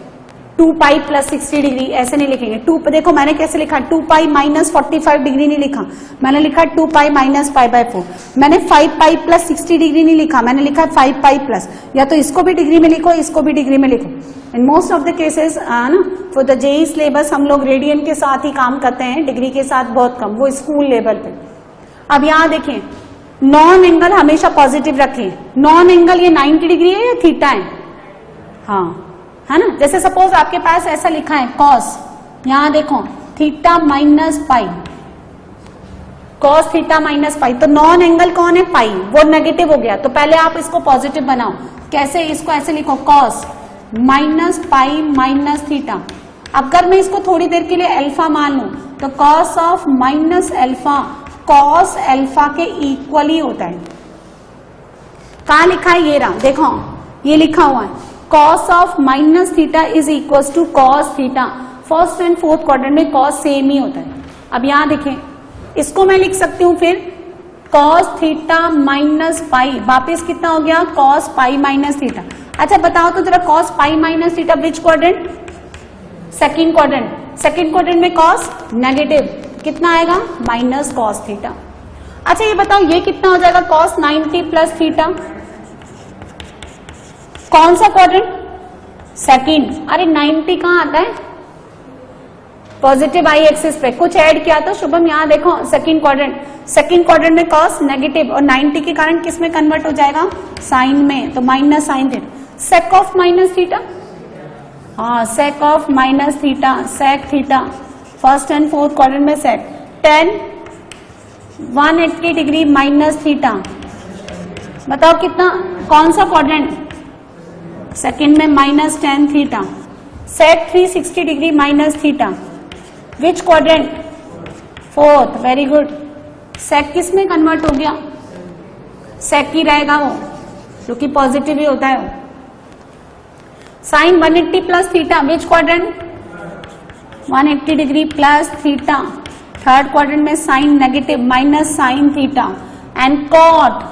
2 पाई प्लस 60 डिग्री ऐसे नहीं लिखेंगे। 2 देखो मैंने कैसे लिखा, 2 पाई माइनस 45 डिग्री नहीं लिखा, मैंने लिखा 2 पाई माइनस पाई बाई 4, मैंने 5 पाई प्लस 60 डिग्री नहीं लिखा, मैंने लिखा 5 पाई प्लस, या तो इसको भी डिग्री में लिखो इसको भी डिग्री में लिखो। In most of the cases ना फॉर द जेई सिलेबस हम लोग रेडियन के साथ ही काम करते हैं, डिग्री के साथ बहुत कम, वो स्कूल लेवल पे। अब यहाँ देखें नॉन एंगल हमेशा पॉजिटिव रखें, नॉन एंगल ये 90 डिग्री है या थीटा है, हाँ है ना, जैसे सपोज आपके पास ऐसा लिखा है कॉस, यहाँ देखो theta minus pi, cos theta minus pi, तो नॉन एंगल कौन है, पाई, वो नेगेटिव हो गया, तो पहले आप इसको पॉजिटिव बनाओ, कैसे, इसको ऐसे लिखो cos minus pi minus theta. अगर मैं इसको थोड़ी देर के लिए अल्फा मान लूं तो cos of minus alpha cos alpha के इक्वल ही होता है। कहाँ लिखा है, ये रहा देखो, ये लिखा हुआ है cos of minus theta is equal to cos theta, first and fourth quadrant में कॉस सेम ही होता है। अब यहाँ देखें इसको मैं लिख सकती हूँ फिर कॉस थीटा माइनस पाई, वापिस कितना हो गया कॉस पाई माइनस थीटा। अच्छा बताओ तो जरा cos pi minus theta which quadrant, second quadrant, second quadrant में कॉस नेगेटिव कितना आएगा माइनस कॉस थीटा। अच्छा ये बताओ ये कितना हो जाएगा कॉस 90 प्लस थीटा, कौन सा क्वाड्रेंट, सेकंड। अरे 90 कहाँ आता है, पॉजिटिव आई एक्सिस पे, कुछ ऐड किया तो शुभम यहाँ देखो सेकंड क्वाड्रेंट, सेकंड क्वाड्रेंट में कॉस नेगेटिव और 90 के कारण किस में कन्वर्ट हो जाएगा, साइन में, तो minus sine theta, sec of minus theta, हाँ sec of minus theta, sec theta, first and fourth quadrant में सेक, 10 180 डिग्री माइनस थीटा, बताओ कितना, कौन सा क्वाड्रेंट, सेकंड में minus 10 theta, sec 360 degree minus theta, which quadrant, fourth, very good. Sec किस में कन्वर्ट हो गया, सेक ही रहेगा वो, क्योंकि पॉजिटिव ही होता है वो। Sine 180 plus theta, which quadrant, 180 degree plus theta, third quadrant में sine negative minus sine theta, and cot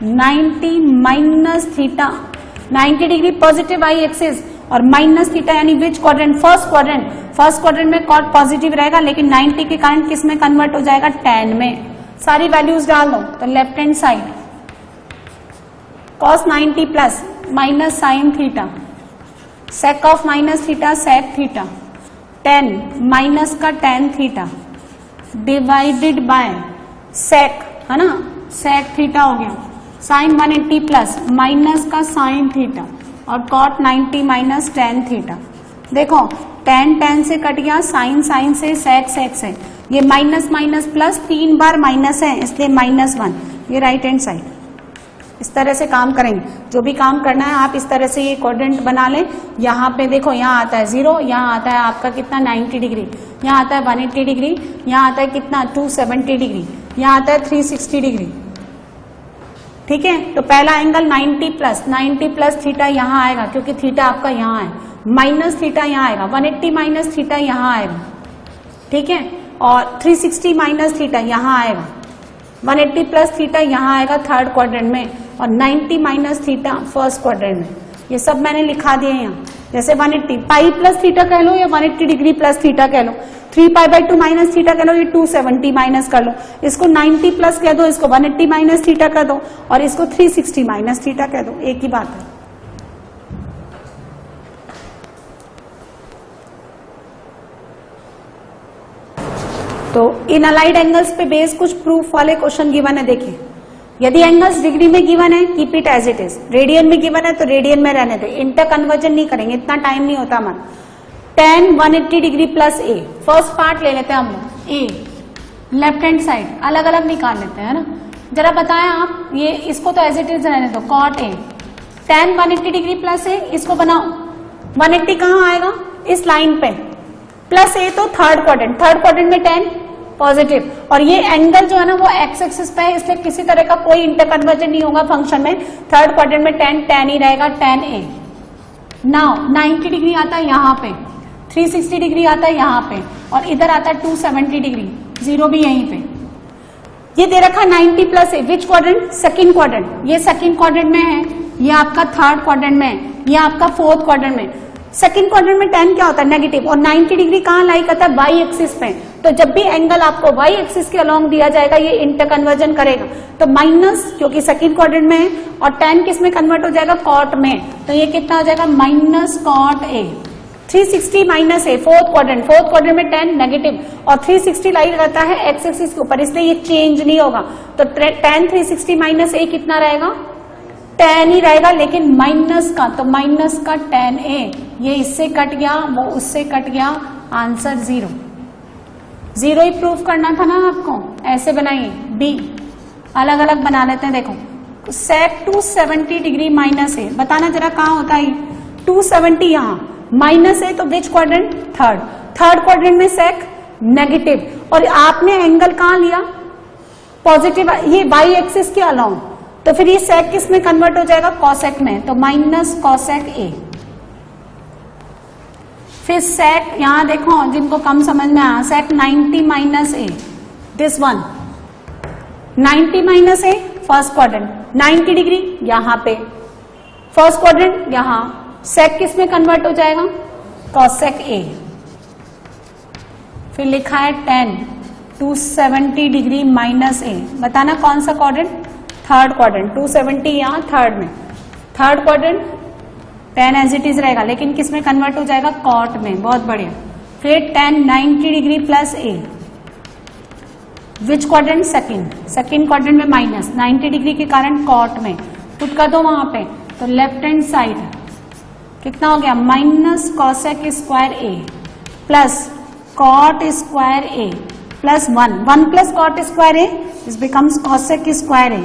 90 minus theta, 90 degree positive y axis और माइनस थीटा यानी which quadrant, first quadrant, first quadrant में cot positive रहेगा लेकिन 90 के कारण किस में कन्वर्ट हो जाएगा, tan में। सारी वैल्यूज डाल दो तो left hand side cos 90 plus minus sine theta, sec of minus theta sec theta, 10 minus का tan theta divided by sec, है ना, sec थीटा हो गया, साइन 180 प्लस माइनस का साइन थीटा और cot 90 माइनस tan थीटा। देखो tan tan से cut गया, साइन साइन से, sec sec से, ये माइनस माइनस प्लस 3 बार माइनस है इसलिए -1, ये राइट हैंड साइड। इस तरह से काम करेंगे, जो भी काम करना है आप इस तरह से ये क्वाड्रेंट बना लें। यहाँ पे देखो यहाँ आता है 0, यहाँ आता है आपका कितना 90 डिग्री, यहाँ आता है 180 डिग्री, यहाँ आता है कितना 270 डिग्री, यहाँ आता है 360 डिग्री, ठीक है। तो पहला एंगल 90 प्लस थीटा यहाँ आएगा क्योंकि थीटा आपका यहाँ है, माइनस थीटा यहाँ आएगा, 180 माइनस थीटा यहाँ आएगा, ठीक है, और 360 माइनस थीटा यहाँ आएगा, 180 प्लस थीटा यहाँ आएगा थर्ड क्वाड्रेंट में और 90 माइनस थीटा फर्स्ट क्वाड्रेंट में। ये सब मैंने लिखा दिया यहाँ। जैसे 180 पाई प्लस थीटा कह लो या 180 डिग्री प्लस थीटा कह लो, 3π/2 माइनस थीटा कह लो, ये 270 माइनस कर लो, इसको 90 प्लस कह दो, इसको 180 माइनस थीटा कह दो और इसको 360 माइनस थीटा कह दो, एक ही बात है। तो इन अलाइड एंगल्स पे बेस कुछ प्रूफ वाले क्वेश्चन गिवन है। देखिए, यदि एंगल्स डिग्री में गिवन है keep it as it is, radian में गिवन है तो रेडियन में रहने दो, इंटर कन्वर्जन नहीं करेंगे, इतना टाइम नहीं होता हमारा। tan 180 डिग्री प्लस ए, फर्स्ट पार्ट ले लेते हैं हम लोग, ए लेफ्ट हैंड साइड अलग अलग निकाल लेते हैं, है ना। जरा बताएं आप, ये इसको तो एज इट इज रहने दो, cot ए tan 180 डिग्री प्लस ए, इसको बनाओ 180 कहाँ आएगा इस लाइन पे, प्लस ए तो थर्ड क्वाड्रेंट में tan पॉजिटिव, और ये एंगल जो है ना वो एक्स एक्सिस पे है, इसलिए किसी तरह का कोई इंटर कन्वर्जन नहीं होगा फंक्शन में, थर्ड क्वाड्रेंट में tan ही रहेगा, tan ए। नाउ 90 डिग्री आता है यहाँ पे, 360 डिग्री आता है यहाँ पे और इधर आता है 270 डिग्री, जीरो भी यहीं पे। ये दे रखा 90 प्लस ए, विच क्वाड्रेंट, सेकंड क्वाड्रेंट, ये सेकंड क्वाड्रेंट में है, ये आपका थर्ड क्वाड्रेंट में है, ये आपका फोर्थ क्वाड्रेंट में। सेकंड क्वाड्रेंट में tan क्या होता है नेगेटिव, और 90 डिग्री कहाँ लाई करता है वाई एक्सिस पे, तो जब भी एंगल आपको वाई एक्सिस के अलोंग दिया जाएगा ये इंटर कन्वर्जन करेगा, तो माइनस क्योंकि सेकंड क्वाड्रेंट में है और tan किस में कन्वर्ट हो जाएगा cot में, तो ये कितना हो जाएगा माइनस cot ए। 360 माइनस ए, फोर्थ क्वाड्रेंट में tan नेगेटिव और 360 लाई रहता है एक्स एक्सिस के ऊपर, इसलिए ये चेंज नहीं होगा, तो tan 360 माइनस ए कितना रहेगा, tan ही रहेगा लेकिन माइनस का, तो माइनस का tan ए, ये इससे कट गया वो उससे कट गया, आंसर जीरो ही प्रूफ करना था ना आपको, ऐसे बनाइए। बी अलग अलग बना लेते हैं, देखो sec 270 डिग्री माइनस ए, बताना जरा कहाँ होता है 270, यहाँ माइनस ए तो विच क्वाड्रेंट, थर्ड क्वाड्रेंट में sec नेगेटिव, और आपने एंगल कहाँ लिया पॉजिटिव, ये वाई एक्सिस के अलोंग, तो फिर ये sec किस में कन्वर्ट हो जाएगा cosec में, तो माइनस cosec ए। फिर sec यहां देखो जिनको कम समझ में आया, sec 90 minus A, this one 90 minus A first quadrant, 90 degree यहाँ पे फर्स्ट क्वाड्रेंट, यहाँ sec किस में कन्वर्ट हो जाएगा cosec ए। फिर लिखा है tan 270 डिग्री माइनस ए, बताना कौन सा क्वाड्रेंट, थर्ड क्वाड्रेंट, 270 यहाँ थर्ड में, third quadrant tan as it is रहेगा लेकिन किस में कन्वर्ट हो जाएगा cot में, बहुत बढ़िया। फिर tan 90 डिग्री प्लस ए, विच क्वाड्रेंट, सेकंड क्वाड्रेंट में माइनस 90 डिग्री के कारण cot में, पुट कर दो वहां पे, तो लेफ्ट हैंड साइड कितना हो गया minus cosec square A plus cot square A plus 1 plus cot square A, this becomes cosec square A,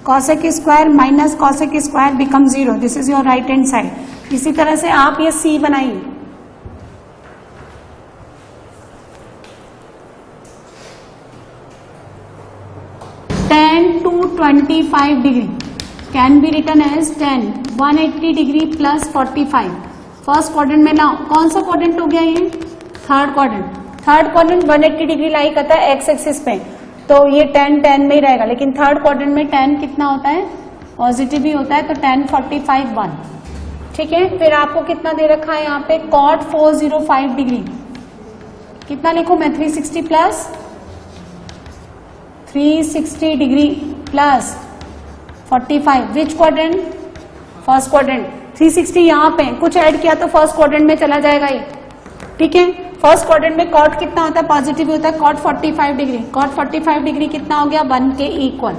cosec square minus cosec square become 0, this is your right hand side. इसी तरह से आप ये C बनाइए, tan 225 डिग्री can be written as tan 180 degree plus 45, first quadrant में ना, कौन सा क्वाड्रेंट हो गया ये, थर्ड क्वाड्रेंट 180 डिग्री लाई करता है एक्स एक्सिस पे, तो ये tan में ही रहेगा, लेकिन थर्ड क्वाड्रेंट में tan कितना होता है पॉजिटिव ही होता है, तो tan 45 1, ठीक है। फिर आपको कितना दे रखा है यहाँ पे cot 405 डिग्री, कितना लिखूं मैं 360 plus 360 degree plus 45, which quadrant, first quadrant, 360 यहाँ पे कुछ ऐड किया तो फर्स्ट क्वाड्रेंट में चला जाएगा ये, ठीक है। फर्स्ट क्वाड्रेंट में cot कितना होता है पॉजिटिव होता है, cot 45 डिग्री, cot 45 डिग्री कितना हो गया 1 के इक्वल।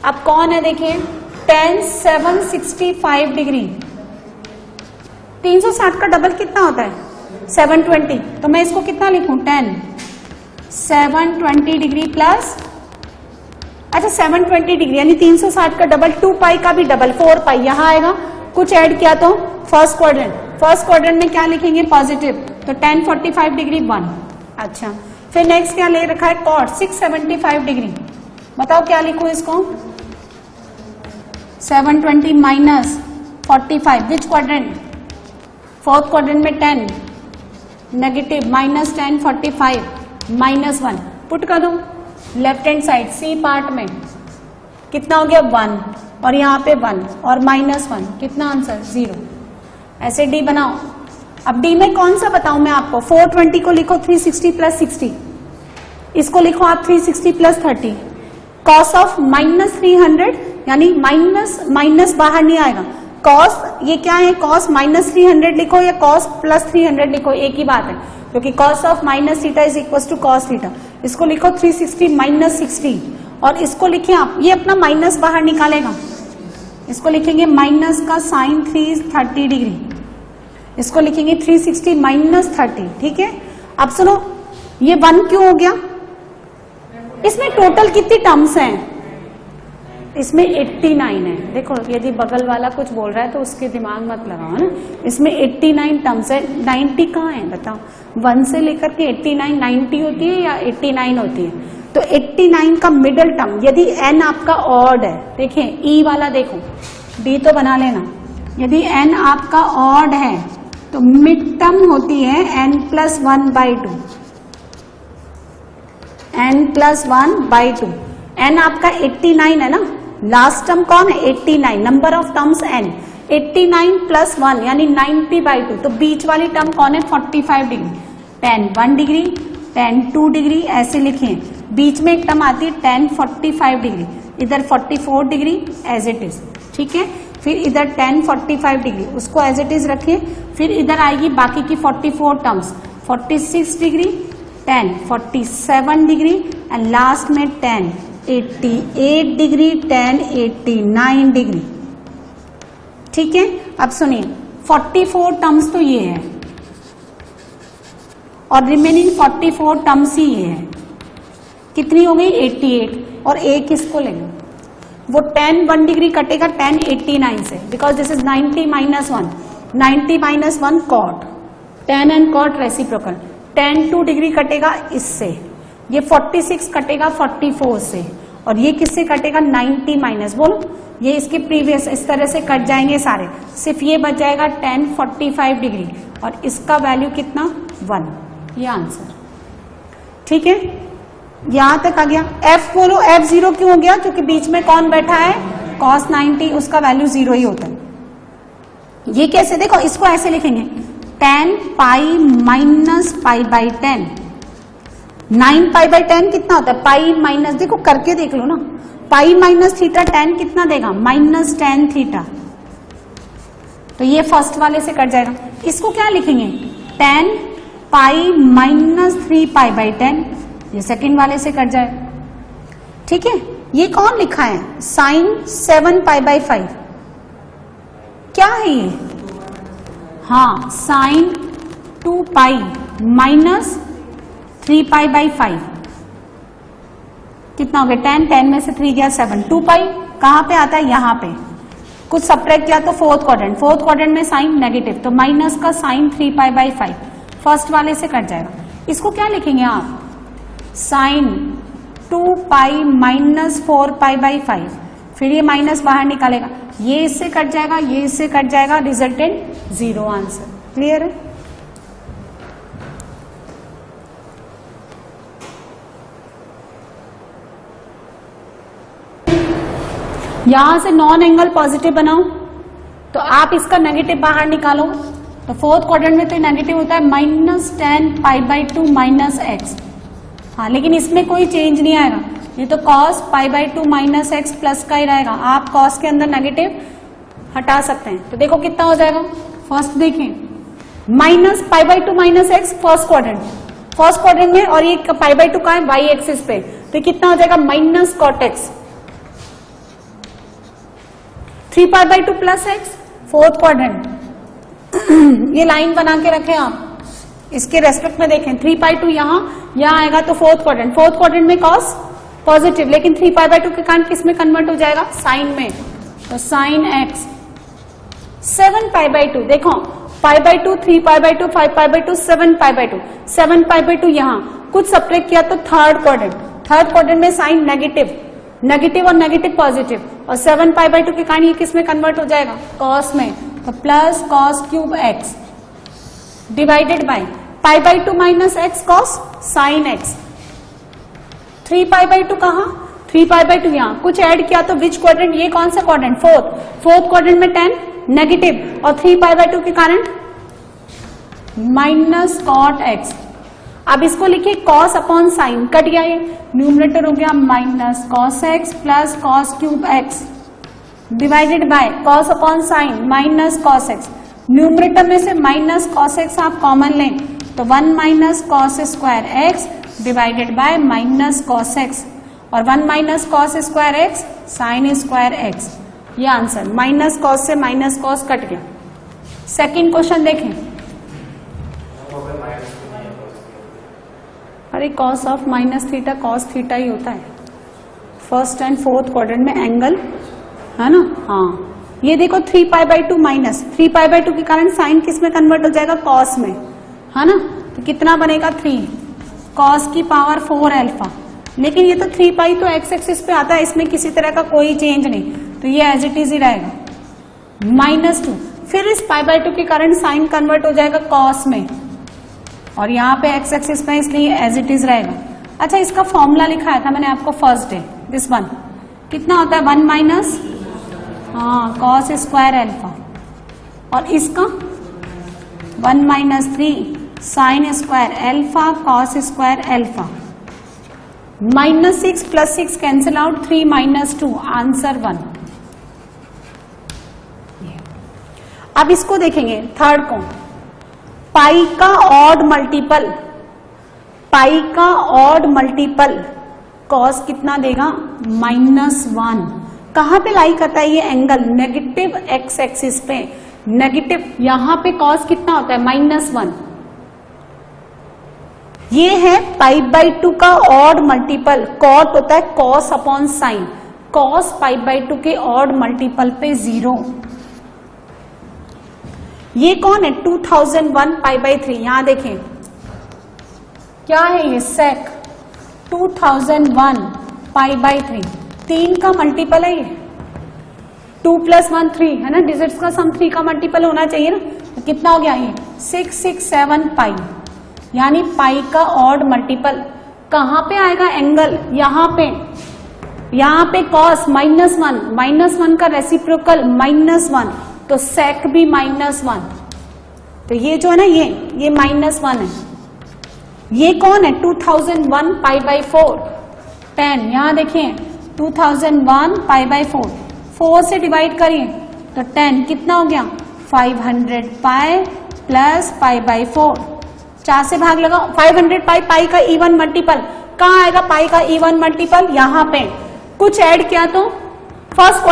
अब कौन है देखिए tan 765 डिग्री, 360 का डबल कितना होता है 720, तो मैं इसको कितना लिखूं tan 720 डिग्री प्लस, अच्छा 720 डिग्री यानी 360 का डबल, 2 पाई का भी डबल 4 पाई यहाँ आएगा, कुछ ऐड किया तो फर्स्ट क्वाड्रेंट में क्या लिखेंगे पॉजिटिव, तो tan 45 डिग्री 1। अच्छा फिर नेक्स्ट क्या ले रखा है cot 675 डिग्री, बताओ क्या लिखूं इसको 720 minus 45, which quadrant, fourth quadrant में tan negative minus tan 45 minus 1, put कर दो left hand side C part में कितना हो गया 1 और यहाँ पे 1 और -1 कितना आंसर 0। ऐसे डी बनाओ। अब डी में कौन सा बताऊं मैं आपको, 420 को लिखो 360 + 60, इसको लिखो आप 360 + 30। कॉस ऑफ -300 यानी माइनस बाहर नहीं आएगा। कॉस ये क्या है, कॉस -300 लिखो या कॉस +300 लिखो, एक ही बात है, क्योंकि cos of -θ is equal to cos θ। इसको लिखो 360 - 60 और इसको लिखिए आप, ये अपना माइनस बाहर निकालेगा, इसको लिखेंगे माइनस का साइन 30 डिग्री, इसको लिखेंगे 360 - 30। ठीक है, अब सुनो ये 1 क्यों हो गया, इसमें टोटल कितनी टर्म्स हैं, इसमें 89 है। देखो यदि बगल वाला कुछ बोल रहा है तो उसके दिमाग मत लगाओ ना, इसमें 89 टर्म्स है। 90 कहाँ है बताओ, 1 से लेकर के 89 90 होती है या 89 होती है, तो 89 का मिडल टर्म यदि n आपका ऑड है, देखिए ई वाला देखो, डी तो बना लेना, यदि n आपका ऑड है तो मिड टर्म होती है n+1/2, n+1/2। n आपका 89 है ना, लास्ट टर्म कौन है 89, नंबर ऑफ टर्म्स n, 89 + 1 यानी 90/2, तो बीच वाली टर्म कौन है 45 degree, tan 1 degree tan 2 degree ऐसे लिखे। बीच में एक टर्म आती है tan 45 डिग्री, इधर 44 डिग्री एज इट इज। ठीक है, फिर इधर tan 45 डिग्री उसको एज इट इज रखिए, फिर इधर आएगी बाकी की 44 terms, 46 degree tan 47 degree and last में tan 88 डिग्री tan 89 डिग्री। ठीक है, अब सुनिए 44 टर्म्स तो ये है और रिमेनिंग 44 टर्म्स ही ये है, कितनी हो गई 88 और एक इसको ले लो, वो tan 1 डिग्री कटेगा tan 89 से, because this is 90 - 1, 90 - 1 cot, tan and cot reciprocal, tan 2 degree कटेगा इससे, ये 46 कटेगा 44 से और ये किससे कटेगा 90 - बोलो, ये इसके प्रीवियस इस तरह से कट जाएंगे सारे, सिर्फ ये बच जाएगा tan 45 डिग्री और इसका वैल्यू कितना 1, ये आंसर। ठीक है, यहां तक आ गया। f बोलो, f 0 क्यों हो गया, क्योंकि बीच में कौन बैठा है cos 90, उसका वैल्यू 0 ही होता है। ये कैसे, देखो इसको ऐसे लिखेंगे tan पाई - π/10, 9π/10 कितना होता है, पाई माइनस, देखो करके देख लो ना, पाई - θ tan कितना देगा -tan θ, तो ये फर्स्ट वाले से कट जाएगा। इसको क्या लिखेंगे tan पाई - 3π/10, ये सेकंड वाले से कट जाएगा। ठीक है, ये कौन लिखा है sin 7π/5, क्या है ये, हाँ sin 2π - 3π/5 कितना हो गया, 10 में से 3 गया 7, 2π कहां पे आता है, यहां पे कुछ सब्ट्रैक्ट किया तो फोर्थ क्वाड्रेंट में साइन नेगेटिव, तो माइनस का साइन 3π/5 फर्स्ट वाले से कट जाएगा। इसको क्या लिखेंगे आप साइन 2π - 4π/5, फिर ये माइनस बाहर निकालेगा, ये इससे कट जाएगा, ये इससे कट जाएगा, रिजल्टेंट 0 आंसर। क्लियर है, यहां से नॉन एंगल पॉजिटिव बनाओ तो आप इसका नेगेटिव बाहर निकालो, तो फोर्थ क्वाड्रेंट में तो नेगेटिव होता है -tan π/2 - x, हाँ लेकिन इसमें कोई चेंज नहीं आएगा, ये तो cos π/2 - x प्लस का ही रहेगा, आप cos के अंदर नेगेटिव हटा सकते हैं। तो देखो कितना हो जाएगा, फर्स्ट देखिए -π/2 - x फर्स्ट क्वाड्रेंट में, और ये π/2 का है y एक्सिस पे, तो कितना हो जाएगा -cot x, 3π/2 plus x fourth quadrant. ये लाइन बना के रखें आप, इसके रेस्पेक्ट में देखें, 3π/2 यहाँ आएगा तो फोर्थ क्वाड्रेंट में cos पॉजिटिव, लेकिन 3π/2 के कारण किस में कन्वर्ट हो जाएगा साइन में, तो साइन x। 7π/2 देखो, π/2 3π/2 5π/2 7π/2, 7π/2 यहाँ कुछ सब्ट्रैक्ट किया तो थर्ड क्वाड्रेंट में साइन नेगेटिव और नेगेटिव पॉजिटिव, और 7π/2 के कारण ये किस में कन्वर्ट हो जाएगा cos में, तो plus cos³ x divided by π/2 - x cos sin x, 3π/2 कहाँ, 3π/2 यहाँ, कुछ ऐड किया तो विच क्वाड्रेंट, ये कौन सा क्वाड्रेंट, फोर्थ क्वाड्रेंट में 10 नेगेटिव, और 3π/2 के कारण माइनस कॉट एक्स। अब इसको लिखिए कॉस अपॉन साइन, कट गया ये, न्यूमरेटर हो गया minus cos x plus cos cube x divided by cos upon sine minus cos x. Numerator में से माइनस कॉस एक्स आप कॉमन लें तो 1 minus cos square x divided by minus cos x, और 1 minus cos square x sine square x, ये answer. Minus cos से minus cos cut गया। Second question देखें, अरे cos of minus theta cos theta ही होता है, फर्स्ट एंड फोर्थ क्वाड्रेंट में एंगल है ना। हाँ, ये देखो 3π/2 माइनस 3π/2 के कारण साइन किस में कन्वर्ट हो जाएगा, कॉस में, है ना। तो कितना बनेगा 3 कॉस की पावर 4 अल्फा, लेकिन ये तो 3π तो एक्स एक्सिस पे आता है, इसमें किसी तरह का कोई चेंज नहीं, तो ये एज इट इज ही रहेगा -2। फिर इस π/2 के कारण साइन कन्वर्ट हो जाएगा कॉस में, और यहाँ पे एक्स एक्सिस पे, इसलिए एज इट इज रहेगा। अच्छा, इसका फॉर्मूला लिखाया था मैंने आपको फर्स्ट डे, दिस वन कितना होता है 1 माइनस कॉस स्क्वायर अल्फा, और इसका 1 minus 3 sine square alpha cos square alpha, -6 + 6 cancel out, 3 - 2 answer 1। अब इसको देखेंगे थर्ड को, पाई का ऑड मल्टीपल, पाई का ऑड मल्टीपल कॉस कितना देगा -1। कहां पे लाई करता है ये एंगल, नेगेटिव एक्स एक्सिस पे, नेगेटिव, यहां पे कॉस कितना होता है -1। ये है π/2 का ऑड मल्टीपल, कॉट होता है कॉस अपॉन साइन, कॉस π/2 के ऑड मल्टीपल पे 0। ये कौन है 2001 π/3, यहां देखें क्या है ये सेक 2001 π/3, 3 का मल्टीपल है ये, 2 + 1 3 है ना, डिजिट्स का सम 3 का मल्टीपल होना चाहिए ना, तो कितना हो गया ये 667 पाई, यानी पाई का ऑड मल्टीपल। कहां पे आएगा एंगल, यहाँ पे कॉस -1 का रेसिप्रोकल -1, तो सेक भी -1, तो ये जो है ना ये -1 है। ये कौन है 2001 π/4 10, यहां देखिए 2001 π/4, 4 से डिवाइड करिए तो 10 कितना हो गया 500 पाई प्लस π/4, 4 से भाग लगाओ, 500 पाई का इवन मल्टीपल, कहाँ आएगा पाई का इवन मल्टीपल, यहाँ पे कुछ ऐड किया तो फर्स्ट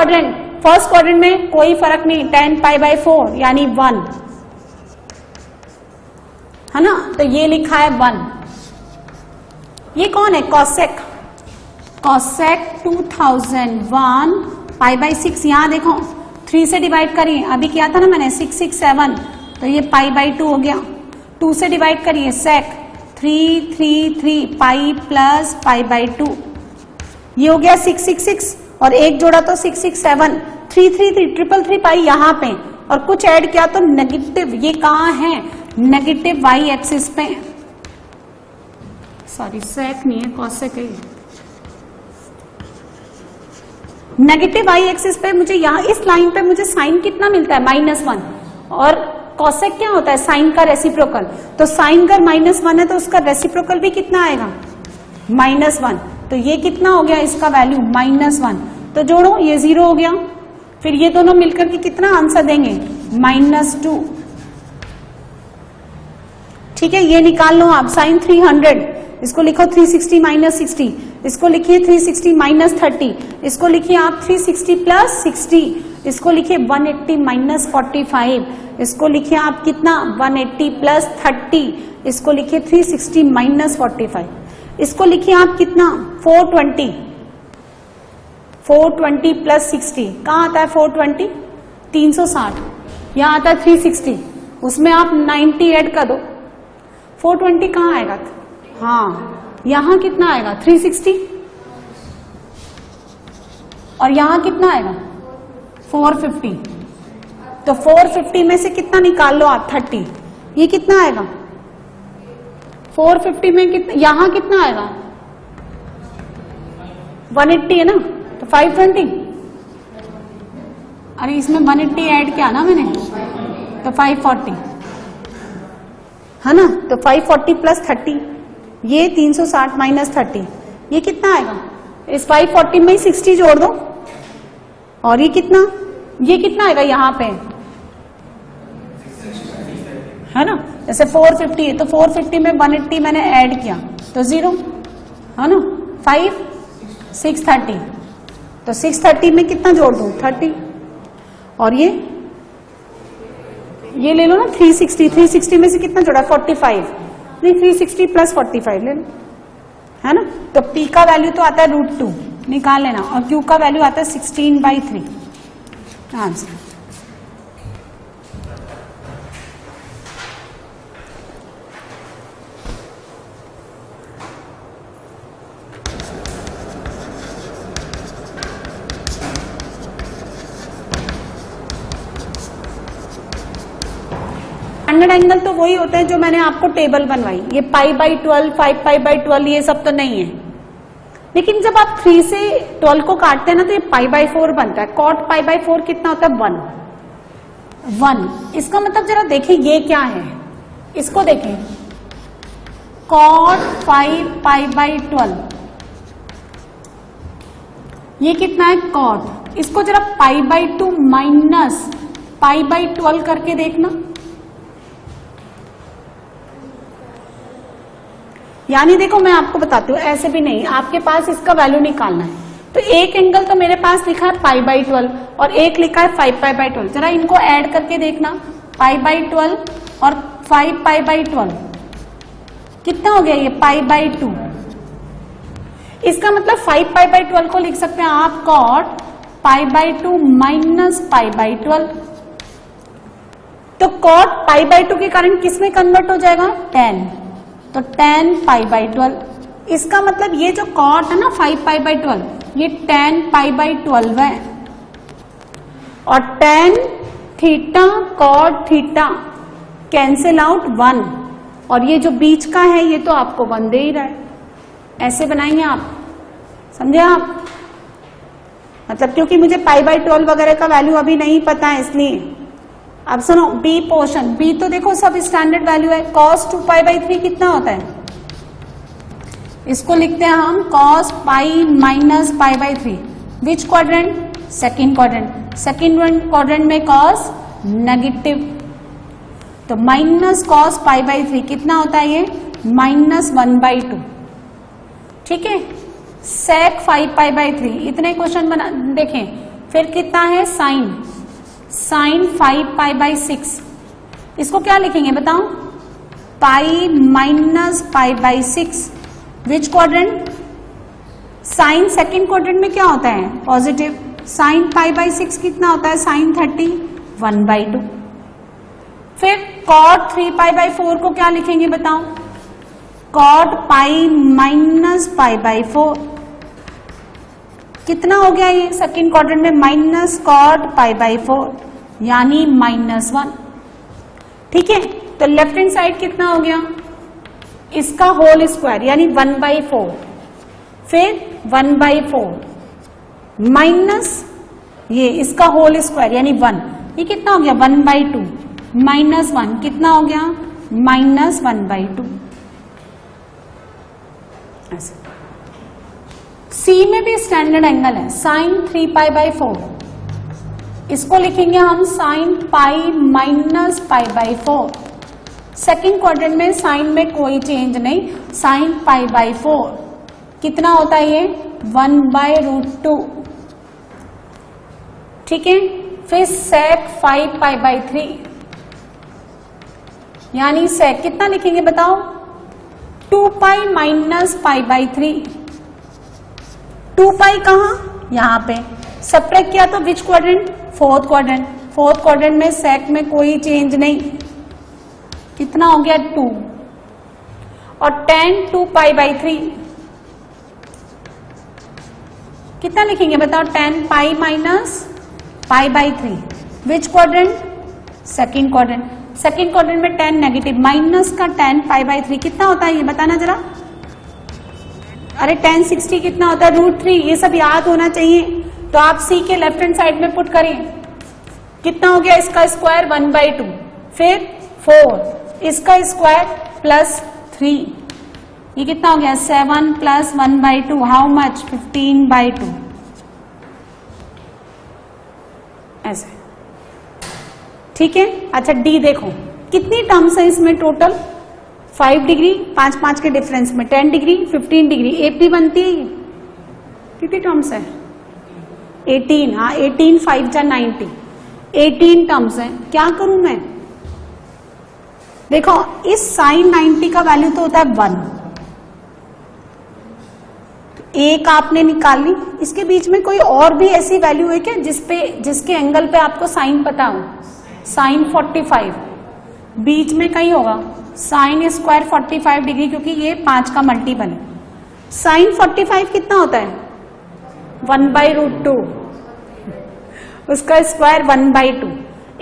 क्वाड्रेंट में कोई फर्क नहीं, 10 π/4 यानी 1 है ना, तो ये लिखा है 1। ये कौन है कॉसेक 2001 π/6, यहां देखो 3 से डिवाइड करिए, अभी किया था ना मैंने 667, तो ये π/2 हो गया, 2 से डिवाइड करिए सेक 333 पाई प्लस π/2, ये हो गया 666, और एक जोड़ा तो 667, 333 333 पाई यहाँ पे, और कुछ ऐड किया तो नेगेटिव, ये कहाँ है नेगेटिव वाई एक्सिस पे, सॉरी सेक नहीं है कॉसेक है, नेगेटिव वाई एक्सिस पे मुझे यहाँ इस लाइन पे मुझे साइन कितना मिलता है -1, और कॉसेक क्या होता है साइन का रेसिप्रोकल, तो साइन अगर -1 है तो उसका रेसिप्रोकल भी कितना आएगा -1, तो ये कितना हो गया इसका वैल्यू -1, तो जोड़ो ये 0 हो गया, फिर ये दोनों मिलकर के कितना आंसर देंगे -2। ठीक है, ये निकाल लो आप, साइन 300, इसको लिखो 360 - 60, इसको लिखिए 360 - 30, इसको लिखिए आप 360 + 60, इसको लिखिए 180 - 45, इसको लिखिए आप कितना 180 + 30, इसको लिखिए 360 - 45, इसको लिखिए आप कितना 420 + 60, कहाँ आता है 420 360, यहाँ आता है 360, उसमें आप 90 ऐड कर दो, 420 कहाँ आएगा, हाँ यहाँ कितना आएगा 360, और यहाँ कितना आएगा 450, तो 450 में से कितना निकाल लो आप 30, ये कितना आएगा 450 में कितना, यहाँ कितना आएगा 180 है ना, तो 520, अरे इसमें 180 ऐड किया ना मैंने, तो 540 है ना, तो 540 प्लस 30, ये 360 माइनस 30, ये कितना आएगा? इस 540 में ही 60 जोड़ दो, और ये कितना आएगा यहाँ पे, है ना, जैसे 450 है तो 450 में 180 मैंने ऐड किया तो 0, है ना, 5 630, तो 630 में कितना जोड़ दूं? 30, और ये ले लो ना 360 में से कितना जोड़ा? 45, नहीं 360 प्लस 45 ले लो, है ना, तो P का वैल्यू तो आता है √2 निकाल लेना, और Q का वैल्यू आता है 16/3 आंसर। स्टैंडर्ड एंगल तो वही होता है जो मैंने आपको टेबल बनवाई, ये π/12, 5π/12 ये सब तो नहीं है, लेकिन जब आप 3 से 12 को काटते हैं ना तो ये π/4 बनता है। cot π/4 कितना होता है? 1। इसका मतलब जरा देखें ये क्या है, इसको देखें, cot 5π/12 ये कितना है? cot, इसको जरा π/2 माइनस π/12 करके देखना, यानी देखो मैं आपको बताती हूँ, ऐसे भी नहीं, आपके पास इसका वैल्यू निकालना है, तो एक एंगल तो मेरे पास लिखा है π/12 और एक लिखा है 5π/12, जरा इनको ऐड करके देखना, π/12 और 5π/12 कितना हो गया? ये π/2, इसका मतलब 5π/12 को लिख सकते हैं आप cot π/2 माइनस π/12, तो cot π/2 के कारण किस में कन्वर्ट हो जाएगा? tan, तो tan π/12, इसका मतलब ये जो cot है ना 5π/12 ये tan π/12 है, और tan theta cot theta cancel out 1, और ये जो बीच का है ये तो आपको 1 दे ही रहा है, ऐसे बनाएंगे आप, समझे आप? मतलब क्योंकि मुझे π/12 वगैरह का वैल्यू अभी नहीं पता है इसलिए। अब सुनो B पोर्शन, B तो देखो सब स्टैंडर्ड वैल्यू है, cos 2π/3 कितना होता है? इसको लिखते हैं हम cos pi minus π/3, which quadrant? Second quadrant, second quadrant में cos नेगेटिव, तो माइनस cos π/3 कितना होता है? ये -1/2, ठीक है, sec 5π/3, इतने क्वेश्चन बना देखें। फिर कितना है? sin 5π/6, इसको क्या लिखेंगे बताओ? Pi minus π/6, which quadrant? Sine second quadrant में क्या होता है? पॉजिटिव, sin π/6 कितना होता है? sin 30 1/2। फिर cot 3π/4 को क्या लिखेंगे बताओ? cot पाई माइनस π/4, कितना हो गया ये सेकेंड क्वाड्रेंट में? माइनस cot π/4 यानी -1, ठीक है। तो लेफ्ट हैंड साइड कितना हो गया? इसका होल स्क्वायर यानी 1/4, फिर 1/4 माइनस ये इसका होल स्क्वायर यानी 1, ये कितना हो गया? 1/2 -1 कितना हो गया? -1/2। ऐसे सी में भी स्टैंडर्ड एंगल है, sin 3π/4, इसको लिखेंगे हम sin pi minus π/4, second quadrant में साइन में कोई चेंज नहीं, sin π/4 कितना होता है? ये 1/√2, ठीक है। फिर sec 5π/3 यानी sec कितना लिखेंगे बताओ? 2π माइनस π/3, 2π कहां? यहां पे सब्ट्रैक्ट किया तो विच quadrant? Fourth quadrant, fourth quadrant में sec में कोई चेंज नहीं, कितना हो गया? 2, और tan 2π/3 कितना लिखेंगे बताओ? tan pi minus π/3, which quadrant? Second quadrant, second quadrant में tan नेगेटिव, माइनस का tan π/3 कितना होता है ये बताना जरा? अरे tan 60 कितना होता है √3, ये सब याद होना चाहिए। तो आप c के लेफ्ट हैंड साइड में पुट करिए, कितना हो गया इसका स्क्वायर 1/2, फिर 4 इसका स्क्वायर प्लस 3, ये कितना हो गया 7 प्लस 1/2, हाउ मच 15/2, ऐसे, ठीक है। अच्छा d देखो कितनी टर्म्स है इसमें टोटल, 5 डिग्री 5 के डिफरेंस में, 10 डिग्री 15 डिग्री, AP बनती है, कितनी टर्म्स है 18, हाँ 18 5 जा 90, 18 टर्म्स है। क्या करूं मैं, देखो इस साइन 90 का वैल्यू तो होता है 1, एक आपने निकाल ली, इसके बीच में कोई और भी ऐसी वैल्यू है क्या जिसके एंगल पे आपको साइन पता हो, साइन 45 बीच में कहीं होगा, साइन स्क्वायर 45 डिग्री, क्योंकि ये 5 का मल्टीपल है। साइन 45 कितना होता है 1/√2, उसका स्क्वायर 1/2।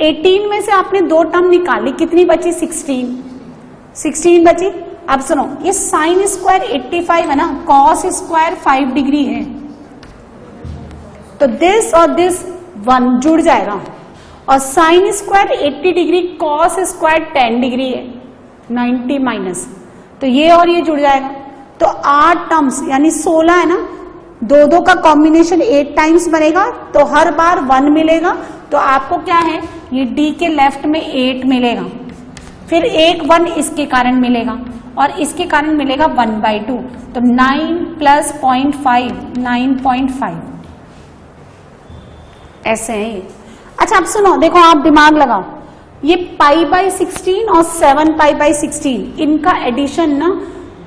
18 में से आपने 2 टर्म निकाली, कितनी बची 16 बची। अब सुनो, ये साइन स्क्वायर 85 है ना, कॉस स्क्वायर 5 डिग्री है, तो दिस और दिस 1 जुड़ जाएगा, और sine square 80 degree, cos square 10 degree है 90 माइनस, तो ये और ये जुड़ जाएगा, तो 8 टर्म्स यानी 16 है ना, 2 का कॉम्बिनेशन 8 टाइम्स बनेगा, तो हर बार 1 मिलेगा, तो आपको क्या है ये d के लेफ्ट में 8 मिलेगा, फिर एक 1 इसके कारण मिलेगा, और इसके कारण मिलेगा 1/2, तो 9 प्लस 0.5 9.5, ऐसे है ये। अच्छा अब सुनो, देखो आप दिमाग लगाओ, ये π/16 और 7π/16 इनका एडिशन ना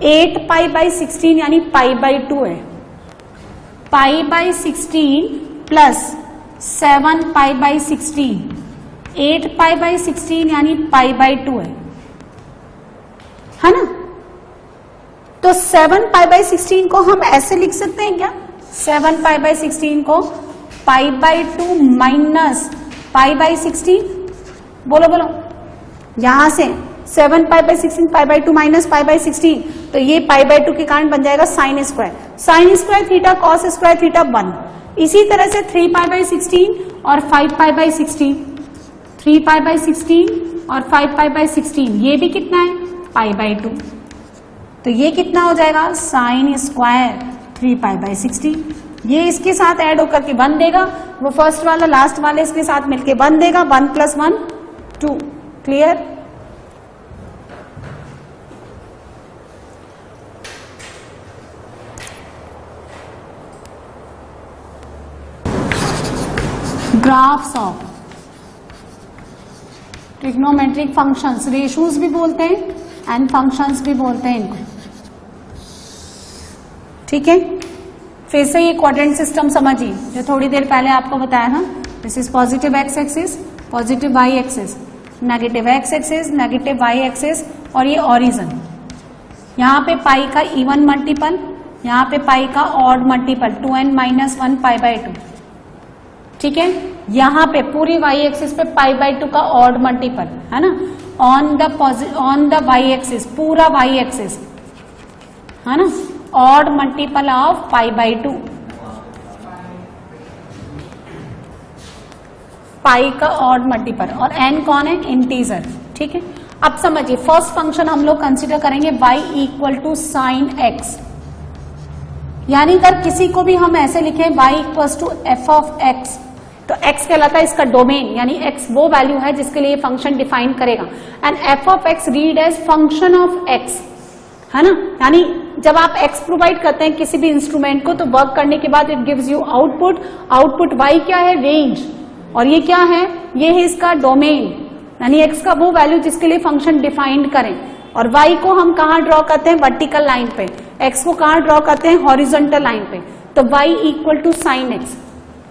8π/16 यानी π/2 है, π/16 प्लस 7π/16 8π/16 यानी π/2 है ना। तो 7π/16 को हम ऐसे लिख सकते हैं क्या, 7π/16 को π/2 माइनस π/16, बोलो बोलो, यहां से 7π/16 π/2 माइनस π/16, तो ये π/2 के कारण बन जाएगा sine square theta cos square theta 1। इसी तरह से 3π/16 और 5π/16, 3π/16 और 5π/16, ये भी कितना है π/2, तो ये कितना हो जाएगा साइन स्क्वायर 3π/16, ये इसके साथ ऐड होकर के 1 देगा, वो फर्स्ट वाला लास्ट वाले इसके साथ मिलके 1 देगा, 1 + 1 2, clear. Graphs of trigonometric functions, ratios भी बोलते हैं एंड फंक्शंस भी बोलते हैं इनको, ठीक है। फिर से ये क्वाड्रेंट सिस्टम समझिए जो थोड़ी देर पहले आपको बताया था, this is positive x axis, positive y axis, negative x axis, negative y axis, और ये ओरिजिन, यहाँ पे पाई का इवन मल्टीपल, यहाँ पे पाई का ऑड मल्टीपल 2n-1 π/2, ठीक है। यहाँ पे पूरी y एक्सिस पे π/2 का ऑड मल्टीपल है ना, ऑन द y एक्सिस, पूरा y एक्सिस है ना, ऑड मल्टीपल ऑफ π/2, पाई का ऑड मल्टीपल, और n कौन है इंटीजर, ठीक है। अब समझिए फर्स्ट फंक्शन हम लोग कंसीडर करेंगे y = sin x, यानी अगर किसी को भी हम ऐसे लिखें y = f(x), तो x कहलाता है इसका डोमेन, यानी x वो वैल्यू है जिसके लिए फंक्शन डिफाइन करेगा, and f(x) read as function of x, है ना। यानी जब आप x प्रोवाइड करते हैं किसी भी इंस्ट्रूमेंट को, तो वर्क करने के बाद it gives you output y क्या है रेंज, और ये क्या है, ये है इसका डोमेन, यानी x का वो वैल्यू जिसके लिए फंक्शन डिफाइंड करें, और y को हम कहाँ ड्रॉ करते हैं वर्टिकल लाइन पे, x को कहाँ ड्रॉ करते हैं हॉरिजॉन्टल लाइन पे, तो y = sin x,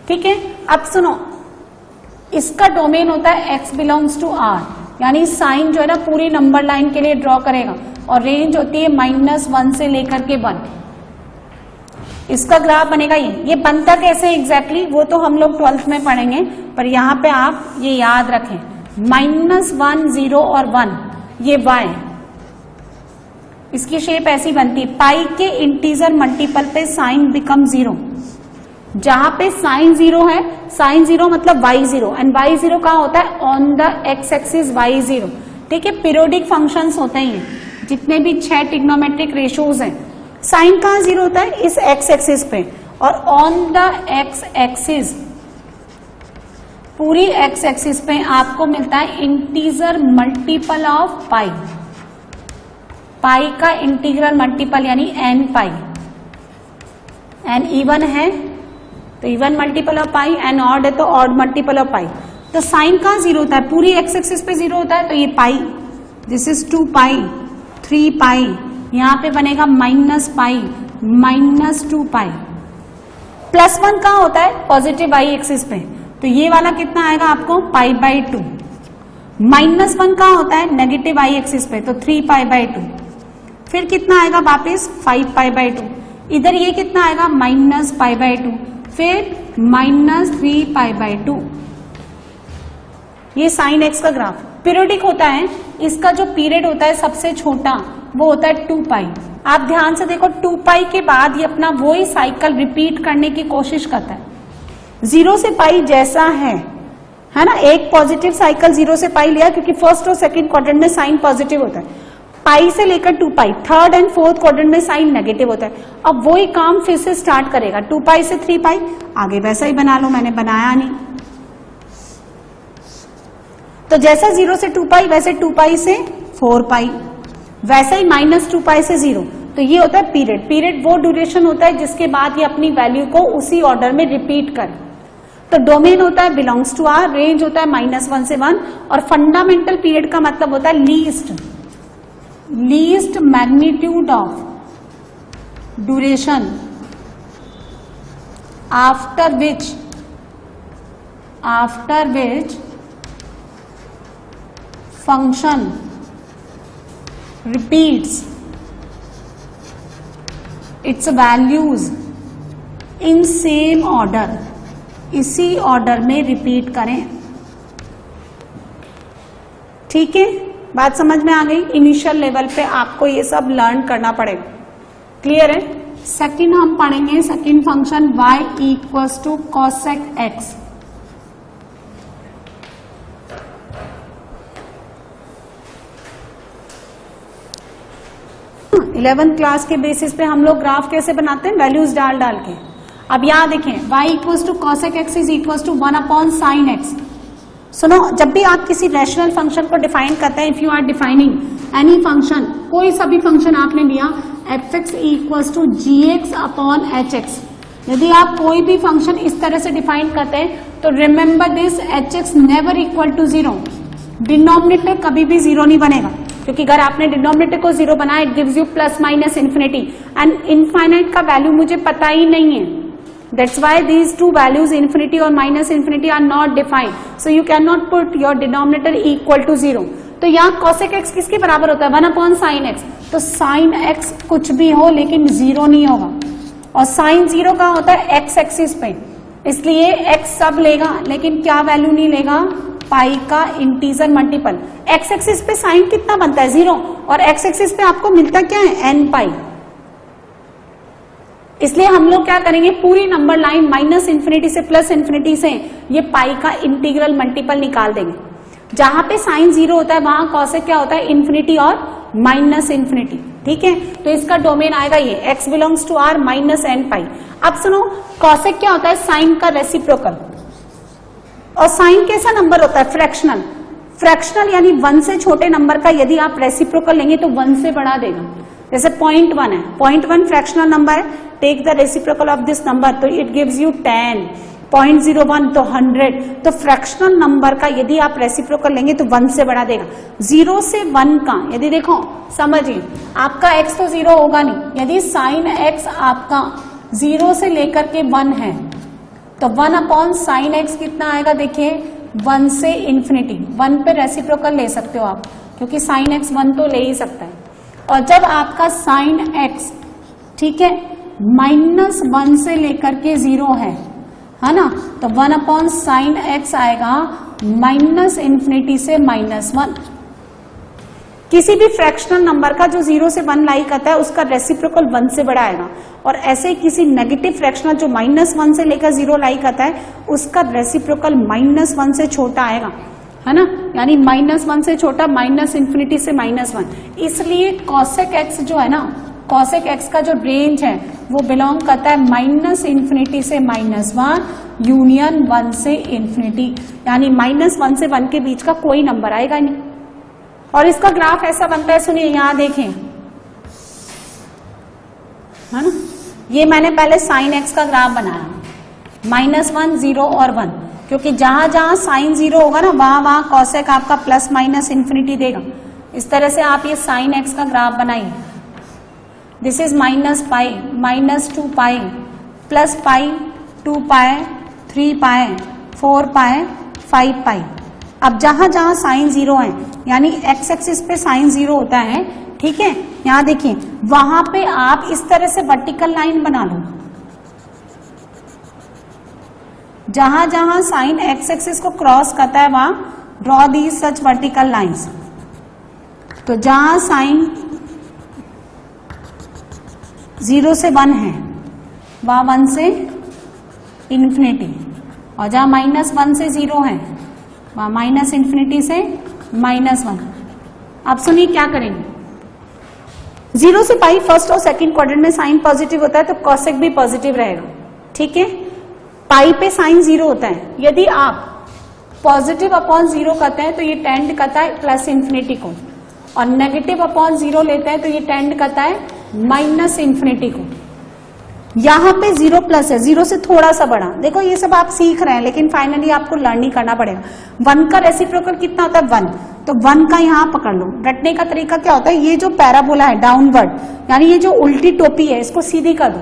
ठीक है। अब सुनो, इसका डोमेन होता है x बिलोंग्स टू R, यानी साइन जो है ना पूरी नंबर लाइन के लिए ड्रॉ करेगा, और रेंज होती है -1 से लेकर के 1, इसका ग्राफ बनेगा ये बनता कैसे एग्जैक्टली वो तो हम लोग 12th में पढ़ेंगे, पर यहाँ पे आप ये याद रखें, -1 0 और 1 ये y, इसकी शेप ऐसी बनती है, पाई के इंटीजर मल्टीपल पे साइन बिकम 0। जहां पे साइन 0 है, साइन 0 मतलब y0, एंड y0 कहाँ होता है? On the x axis y0। ठीक है, पीरियोडिक फंक्शंस होते हैं जितने भी 6 ट्रिग्नोमेट्रिक रेशियोज हैं, साइन कहाँ 0 होता है? इस x एक्सिस पे, और ऑन द x एक्सिस, पूरी x एक्सिस पे आपको मिलता है integer multiple of pi, pi का इंटीग्रल मल्टीपल यानी n पाई। n इवन है तो even multiple of pi, n odd है तो ऑड मल्टीपल ऑफ पाई। तो साइन कहाँ 0 होता है? पूरी x एक्सिस पे 0 होता है, तो ये पाई, दिस इज 2 पाई, 3 पाई, यहाँ पे बनेगा माइनस पाई, माइनस 2 पाई। +1 कहाँ होता है? पॉजिटिव y एक्सिस पे, तो ये वाला कितना आएगा आपको? पाई बाई 2। -1 कहाँ होता है? नेगेटिव y एक्सिस पे, तो 3 पाई बाई 2। फिर कितना आएगा वापिस? 5 पाई बाई 2। इधर ये कितना आएगा? माइनस पाई बाई 2, फिर -3 पाई बाई 2। ये साइन x का ग्राफ पीरियोडिक होता है। इसका जो पीरियड होता है सबसे छोटा वो होता है 2 पाई। आप ध्यान से देखो, 2 पाई के बाद ये अपना वही साइकिल रिपीट करने की कोशिश करता है। 0 से पाई जैसा है ना, एक पॉजिटिव साइकिल 0 से पाई लिया क्योंकि फर्स्ट और सेकंड क्वाड्रेंट में साइन पॉजिटिव होता है। पाई से लेकर 2 पाई, थर्ड एंड फोर्थ क्वाड्रेंट में साइन नेगेटिव होता है। अब वही काम फिर से स्टार्ट करेगा, 2 पाई से 3 पाई, आगे वैसा ही बना लो, मैंने बनाया नहीं। तो जैसा 0 से 2 पाई वैसे 2 पाई से 4 पाई, वैसे ही -2 पाई से 0। तो ये होता है पीरियड। पीरियड वो ड्यूरेशन होता है जिसके बाद ये अपनी वैल्यू को उसी ऑर्डर में रिपीट करे। तो डोमेन होता है बिलोंग्स टू आर, रेंज होता है -1 से 1, और फंडामेंटल पीरियड का मतलब होता है least magnitude of duration after which function repeats it's values in same order, इसी ऑर्डर में रिपीट करें। ठीक है, बात समझ में आ गई? इनिशियल लेवल पे आपको ये सब लर्न करना पड़ेगा। क्लियर है? सेकंड हम पढ़ेंगे, second function y equals to cosec x। Eleventh class के बेसिस पे हम लोग ग्राफ कैसे बनाते हैं? वैल्यूज डाल डाल के। अब यहां देखें, y equals to cosec x is equals to 1/sin x। सुनो, जब भी आप किसी रैशनल फंक्शन को डिफाइन करते हैं, if you are defining any function, कोई सा भी फंक्शन आपने लिया, f(x) equals to gx upon hx। यदि आप कोई भी फंक्शन इस तरह से डिफाइन करते हैं तो remember this, hx never equal to 0। Denominator कभी भी 0 नहीं बनेगा, क्योंकि अगर आपने डिनोमिनेटर को 0 बनाया, it gives you +- infinity, and infinite का वैल्यू मुझे पता ही नहीं है। That's why these two values, infinity और minus infinity, are not defined. So you cannot put your denominator equal to 0. तो यहाँ cosec x किसके बराबर होता है? 1/sin x। तो sin x कुछ भी हो लेकिन 0 नहीं होगा, और sin 0 कहाँ होता है? x एक्सिस पे, इसलिए x सब लेगा लेकिन क्या वैल्यू नहीं लेगा? पाई का इंटीजर मल्टीपल। x एक्सिस पे sin कितना बनता है? 0, और x एक्सिस पे आपको मिलता क्या है? n पाई। इसलिए हम लोग क्या करेंगे, पूरी नंबर लाइन -∞ से +∞ से ये पाई का इंटीग्रल मल्टीपल निकाल देंगे। जहां पे साइन 0 होता है वहां कॉसेक क्या होता है? इन्फिनिटी और -∞। ठीक है, तो इसका डोमेन आएगा ये x belongs to r -n पाई। अब सुनो, कॉसेक क्या होता है? साइन का रेसिप्रोकल। और साइन कैसा नंबर होता है? फ्रैक्शनल। फ्रैक्शनल यानी 1 से छोटे नंबर का यदि आप रेसिप्रोकल लेंगे तो 1 से बढ़ा देगा। जैसे 0.1 है, 0.1 फ्रैक्शनल नंबर है, take the reciprocal of this number, तो इट गिव्स यू 10, 0.01 तो 100। तो फ्रैक्शनल नंबर का यदि आप रेसिप्रोकल लेंगे तो 1 से बढ़ा देगा। 0 से 1 का यदि देखो, समझिए, आपका x तो 0 होगा नहीं, यदि साइन x आपका 0 से लेकर के 1 है तो 1/sin x कितना आएगा? देखिए, 1 से इन्फिनिटी। 1 पे रेसिप्रोकल ले सकते हो आप, क्योंकि sin x 1 तो ले ही सकता है। और जब आपका sin x, ठीक है, -1 से लेकर के 0 है ना, तो 1/sin x आएगा -∞ से -1। किसी भी फ्रैक्शनल नंबर का जो 0 से 1 लाई करता है उसका रेसिप्रोकल 1 से बड़ा आएगा, और ऐसे ही किसी नेगेटिव फ्रैक्शनल जो -1 से लेकर 0 लाई करता है उसका रेसिप्रोकल -1 से छोटा आएगा, है ना, यानी -1 से छोटा, -∞ से -1। इसलिए cosec x जो है ना, cosec x का जो रेंज है वो बिलोंग करता है -∞ से -1 यूनियन 1 से ∞, यानी -1 से 1 के बीच का कोई नंबर आएगा नहीं। और इसका ग्राफ ऐसा बनता है, सुनिए यहां देखें, है ना, ये मैंने पहले sin x का ग्राफ बनाया, -1, 0 और 1, क्योंकि जहां जहां sin 0 होगा ना वहां वहां cosec आपका ±∞ देगा। इस तरह से आप ये sin x का ग्राफ बनाइए। This is -π, -2π, +π, 2π, 3π, 4π, 5π। अब जहां जहां sin 0 है, यानी x एक्सिस पे sin 0 होता है, ठीक है, यहां देखिए वहां पे आप इस तरह से वर्टिकल लाइन बना लो। जहां जहां साइन एक्स एक्सिस को क्रॉस करता है वहां draw the such vertical lines. तो जहां साइन 0 से 1 है वहां 1 से इन्फिनिटी, और जहां -1 से 0 है वहां -∞ से -1। अब सुनिए क्या करेंगे, 0 से पाई फर्स्ट और सेकंड क्वाड्रेंट में साइन पॉजिटिव होता है तो कॉसेक भी पॉजिटिव रहेगा, ठीक है। पाई पे साइन 0 होता है, यदि आप पॉजिटिव अपॉन 0 करते हैं तो ये टेंड करता है +∞ को, और नेगेटिव अपॉन 0 लेते हैं तो ये टेंड करता है -∞ को। यहां पे 0 प्लस है, 0 से थोड़ा सा बड़ा, देखो ये सब आप सीख रहे हैं लेकिन फाइनली आपको लर्न ही करना पड़ेगा। 1 का रेसिप्रोकल कितना होता है 1, तो 1 का यहां पकड़ लो। रटने का तरीका क्या होता है, ये जो पैराबोला है डाउनवर्ड, यानी ये जो उल्टी टोपी है इसको सीधी कर दो।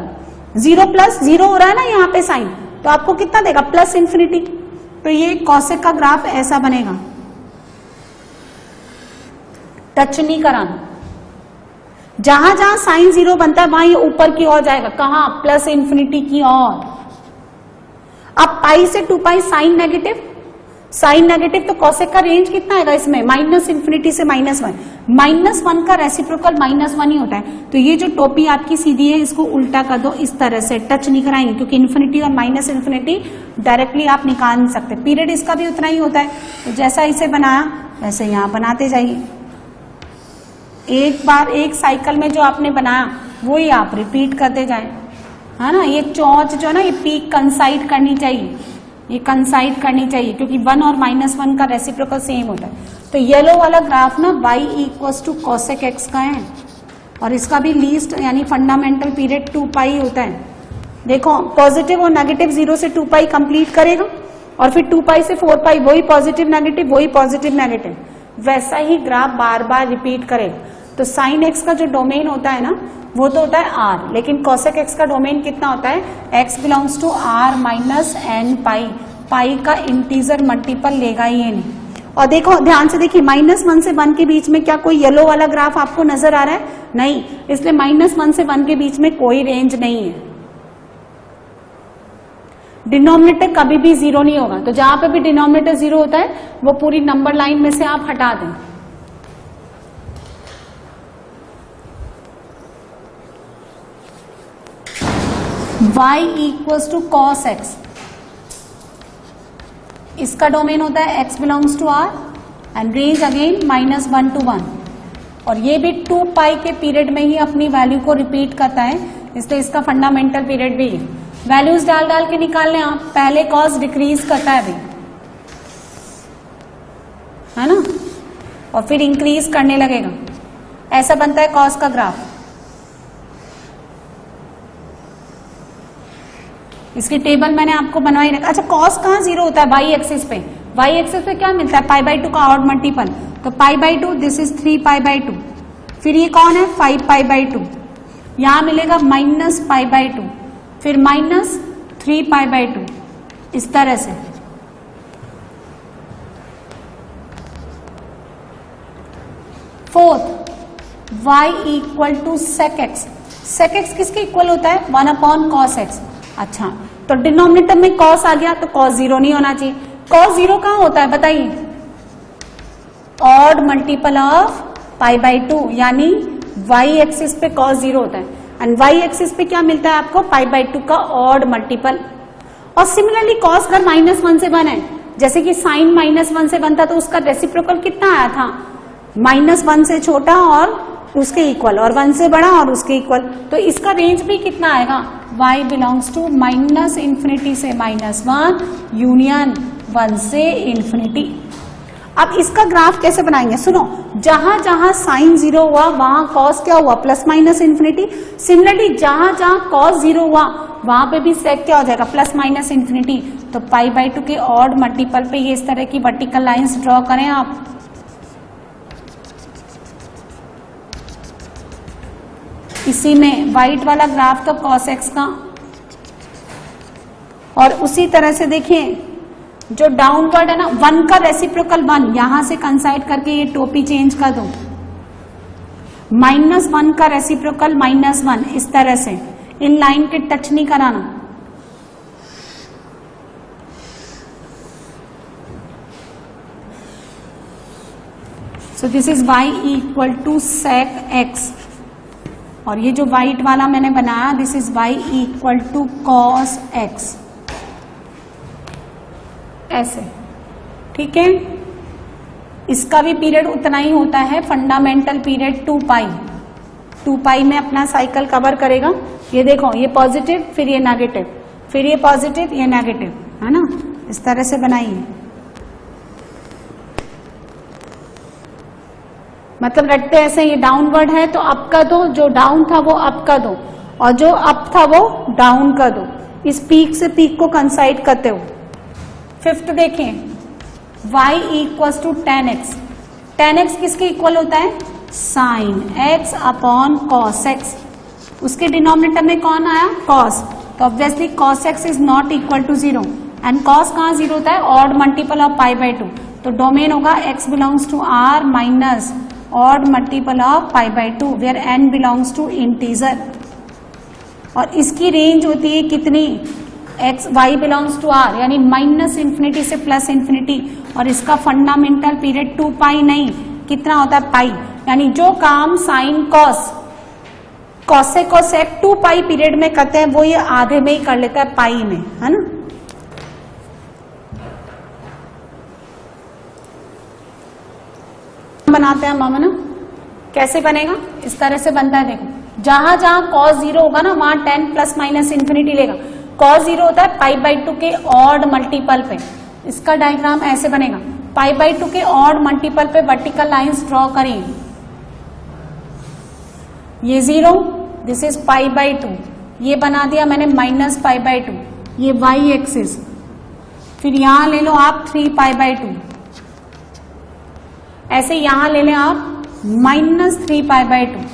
0 प्लस 0 हो रहा है ना यहाँ पे साइन, तो आपको कितना देगा +∞। तो ये कॉसेक का ग्राफ ऐसा बनेगा, टच नहीं कराना। जहां जहां साइन 0 बनता है वहां ये ऊपर की ओर जाएगा, कहां +∞ की ओर। अब पाई से 2π साइन नेगेटिव, साइन नेगेटिव तो कॉसेक का रेंज कितना आएगा इसमें -∞ से -1। -1 का रेसिप्रोकल -1 ही होता है। तो ये जो टोपी आपकी सीधी है इसको उल्टा कर दो इस तरह से, टच नहीं कराएंगे क्योंकि इन्फिनिटी और -∞ डायरेक्टली आप निकाल नहीं सकते। पीरियड इसका भी उतना ही होता है, तो जैसा इसे बनाया वैसे यहां बनाते जाइए। एक बार एक साइकिल में जो आपने बनाया वही आप रिपीट करते जाएं, है ना। ये चौंच जो है ना ये पीक कंसाइड करनी चाहिए, ये कंसाइड करनी चाहिए क्योंकि 1 और -1 का रेसिप्रोकल सेम होता है। तो येलो वाला ग्राफ ना y = cosec x का है, और इसका भी लीस्ट यानी फंडामेंटल पीरियड 2π होता है। देखो पॉजिटिव और नेगेटिव 0 से 2π कंप्लीट करेगा, और फिर 2π से 4π वही पॉजिटिव नेगेटिव, वही पॉजिटिव नेगेटिव, वैसा ही ग्राफ बार बार रिपीट करेगा। तो साइन x का जो डोमेन होता है ना वो तो होता है r, लेकिन cosec x का डोमेन कितना होता है, x belongs to r - n π, pi का इंटीजर मल्टीपल लेगा ही ये नहीं। और देखो ध्यान से देखिए -1 से 1 के बीच में क्या कोई येलो वाला ग्राफ आपको नजर आ रहा है, नहीं, इसलिए -1 से 1 के बीच में कोई रेंज नहीं है। डिनोमिनेटर कभी भी 0 नहीं होगा, तो जहां पे भी डिनोमिनेटर 0 होता है वो पूरी नंबर लाइन में से आप हटा दें। y = cos x, इसका डोमेन होता है x belongs to r and range again -1 to 1, और ये भी 2π के पीरियड में ही अपनी वैल्यू को रिपीट करता है, इसलिए इसका फंडामेंटल पीरियड भी है। वैल्यूज डाल डाल के निकाल लें आप, पहले कॉस डिक्रीज करता है अभी, है ना, और फिर इंक्रीज करने लगेगा, ऐसा बनता है कॉस का ग्राफ। इसकी टेबल मैंने आपको बनवाई रखा। अच्छा कॉस कहाँ 0 होता है, y एक्सिस पे, y एक्सिस पे क्या मिलता है π/2 का ऑड मल्टीपल, तो π/2 दिस इज 3π/2, फिर ये कौन है 5π/2, यहां मिलेगा -π/2, फिर -3π/2, इस तरह से। Fourth y = sec x, sec x किसके इक्वल होता है 1/cos x। अच्छा तो डिनोमिनेटर में cos आ गया तो cos 0 नहीं होना चाहिए। cos 0 कहां होता है बताइए, ऑड मल्टीपल ऑफ π/2, यानी y एक्सिस पे cos 0 होता है एंड y एक्सिस पे क्या मिलता है आपको, π/2 का ऑड मल्टीपल। और सिमिलरली cos अगर -1 से बना है, जैसे कि sin -1 से बनता तो उसका रेसिप्रोकल कितना आया था, -1 से छोटा और उसके इक्वल, और 1 से बड़ा और उसके इक्वल। तो इसका रेंज भी कितना आएगा, y बिलोंग्स टू -∞ से -1 यूनियन 1 से ∞। अब इसका ग्राफ कैसे बनाएंगे, सुनो, जहां जहां sin 0 हुआ वहां cos क्या हुआ, +-∞। सिमिलरली जहां जहां cos 0 हुआ वहां पे भी sec क्या हो जाएगा, +-∞। तो π/2 के ऑड मल्टीपल पे ये इस तरह की वर्टिकल लाइंस ड्रॉ करें आप। इसी में व्हाइट वाला ग्राफ तो cos x का, और उसी तरह से देखिए जो डाउनवर्ड है ना, 1 का रेसिप्रोकल 1, यहां से कंसाइड करके ये टोपी चेंज कर दो, -1 का रेसिप्रोकल -1, इस तरह से इन लाइन के टच नहीं कराना। So this is y equal to sec x, और ये जो व्हाइट वाला मैंने बनाया this is y equal to cos x, ऐसे, ठीक है। इसका भी पीरियड उतना ही होता है, फंडामेंटल पीरियड 2π में अपना साइकिल कवर करेगा। ये देखो, ये पॉजिटिव, फिर ये नेगेटिव, फिर ये पॉजिटिव, ये नेगेटिव, है ना, इस तरह से बनाइए। मतलब रटते ऐसे, ये डाउनवर्ड है तो अप कर दो, जो डाउन था वो अप कर दो, और जो अप था वो डाउन कर दो, इस पीक से पीक को कंसाइड करते हो। फिफ्थ देखें, y equals to tan x, tan x किसके इक्वल होता है, sin x upon cos x, उसके डिनोमिनेटर में कौन आया, cos, तो obviously cos x is not equal to 0, and cos कहाँ 0 होता है, ऑड मल्टीपल ऑफ π/2, तो डोमेन होगा x belongs to r minus odd multiple of π/2 where n belongs to integer, और इसकी रेंज होती है कितनी, x y belongs to r, यानी -∞ से +∞, और इसका फंडामेंटल पीरियड 2π नहीं, कितना होता है, पाई, यानी जो काम साइन कॉस, कॉसेक और सेक 2π पीरियड में करते हैं वो ये आधे में ही कर लेता है, पाई में, है ना। बनाते हैं मामा ना, कैसे बनेगा, इस तरह से बनता है। देखो, जहां जहां cos 0 होगा ना वहां tan +-∞ लेगा। cos 0 होता है π/2 के ऑड मल्टीपल पे, इसका डायग्राम ऐसे बनेगा, π/2 के ऑड मल्टीपल पे वर्टिकल लाइंस ड्रॉ करें, ये 0, दिस इज π/2, ये बना दिया मैंने -π/2, ये y एक्सिस, फिर यहां ले लो आप 3π/2, ऐसे यहां ले लें आप -3π/2,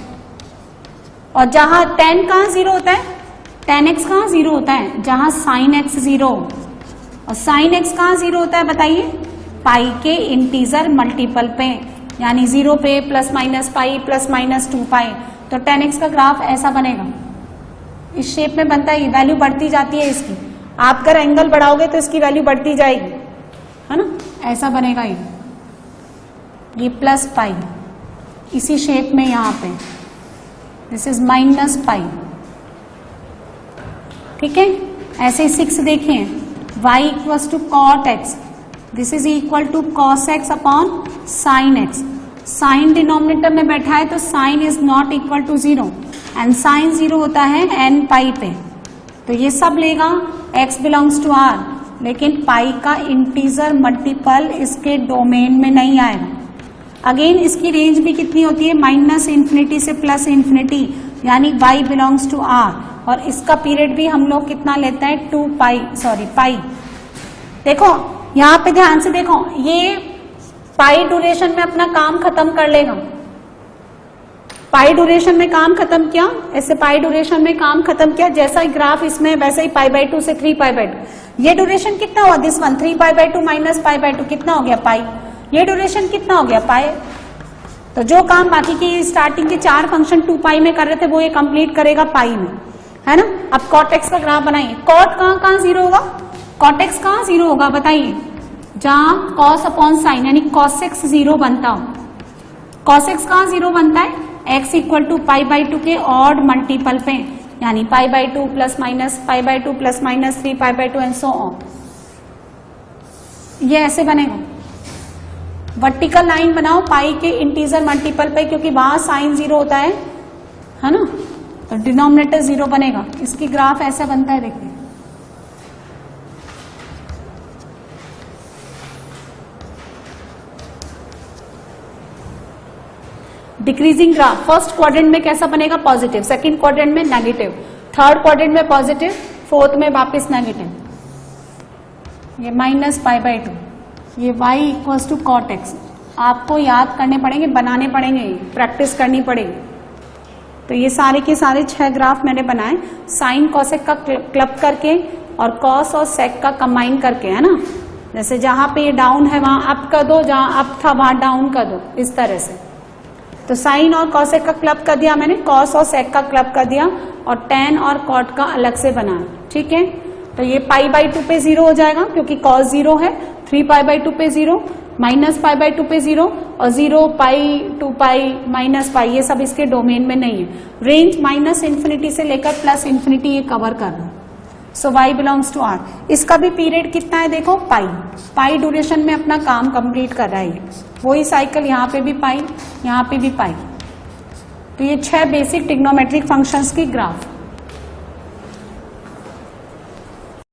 और जहां tan कहां 0 होता है, tan x कहां 0 होता है, जहां sin x 0, और sin x कहां 0 होता है बताइए, पाई के इंटीजर मल्टीपल पे, यानी 0 पे +-π +-2π, तो tan x का ग्राफ ऐसा बनेगा, इस शेप में बनता है, वैल्यू बढ़ती जाती है इसकी, आप अगर एंगल बढ़ाओगे तो इसकी वैल्यू बढ़ती जाएगी, है ना, ऐसा बनेगा ये +π, इसी शेप में यहाँ पे दिस इज -π, ठीक है। ऐसे 6 देखें, y equals to cot x, this is equal to cos x upon sin x, sine denominator में बैठा है तो sine is not equal to 0, and sine 0 होता है n π पे, तो ये सब लेगा x बिलोंग्स टू r, लेकिन पाई का इंटीजर मल्टीपल इसके डोमेन में नहीं आएगा। अगेन इसकी रेंज भी कितनी होती है, -∞ से +∞, यानी y बिलोंग्स टू r, और इसका पीरियड भी हम लोग कितना लेते हैं, 2π पाई। देखो यहाँ पे ध्यान से देखो, ये पाई ड्यूरेशन में अपना काम खत्म कर लेगा, पाई ड्यूरेशन में काम खत्म किया, ऐसे पाई ड्यूरेशन में काम खत्म किया, जैसा ग्राफ इसमें वैसे ही π/2 से 3π/2, ये ड्यूरेशन कितना हुआ, दिस वन 3π/2 - π/2 कितना हो गया, पाई, ये ड्यूरेशन कितना हो गया, पाई। तो जो काम बाकी की स्टार्टिंग के 4 फंक्शन 2π में कर रहे थे वो ये कंप्लीट करेगा पाई में, है ना। अब cot x का ग्राफ बनाइए, cot कहाँ 0 होगा, cot x कहाँ 0 होगा बताइए, जहां cos अपॉन साइन यानी cos x 0 बनता हो, cos x कहाँ 0 बनता है, x equal to pi by 2 के ऑड मल्टीपल पे, यानी pi by 2 plus minus pi by 2 plus minus 3 pi by 2 and so on. ये ऐसे बनेगा। वर्टिकल लाइन बनाओ पाई के इंटीजर मल्टीपल पे, क्योंकि वहां साइन 0 होता है ना, तो डिनोमिनेटर 0 बनेगा। इसकी ग्राफ ऐसा बनता है, देखिए डिक्रीजिंग ग्राफ। फर्स्ट क्वाड्रेंट में कैसा बनेगा, पॉजिटिव, सेकंड क्वाड्रेंट में नेगेटिव, थर्ड क्वाड्रेंट में पॉजिटिव, फोर्थ में वापस नेगेटिव। ये माइनस पाई बाई 2, ये y equals to cot X. आपको याद करने पड़ेंगे, बनाने पड़ेंगे, प्रैक्टिस करनी पड़ेगी। तो ये सारे के सारे 6 ग्राफ मैंने बनाए, साइन कॉसेक का क्लब करके और कॉस और सेक का कंबाइन करके, है ना। जैसे जहां पे ये डाउन है वहां अप कर दो, जहां अप था वहां डाउन कर दो, इस तरह से। तो साइन और कॉसेक का क्लब कर दिया मैंने, कॉस और सेक का क्लब कर दिया, और टेन और कॉट का अलग से बनाया, ठीक है। तो ये पाई बाई 2 पे 0 हो जाएगा, क्योंकि कॉस 0 है, 3 पाई बाई 2 पे 0, माइनस पाई बाई 2 पे 0, और 0 पाई 2 पाई माइनस पाई, ये सब इसके डोमेन में नहीं है। रेंज माइनस इन्फिनिटी से लेकर प्लस इन्फिनिटी ये कवर कर रहा है। सो y बिलोंग्स टू r। इसका भी पीरियड कितना है, देखो पाई ड्यूरेशन में अपना काम कंप्लीट कर रहा है। वही साइकिल, यहाँ पे भी पाई, यहाँ पे भी पाई। तो ये 6 बेसिक ट्रिग्नोमेट्रिक फंक्शंस की ग्राफ।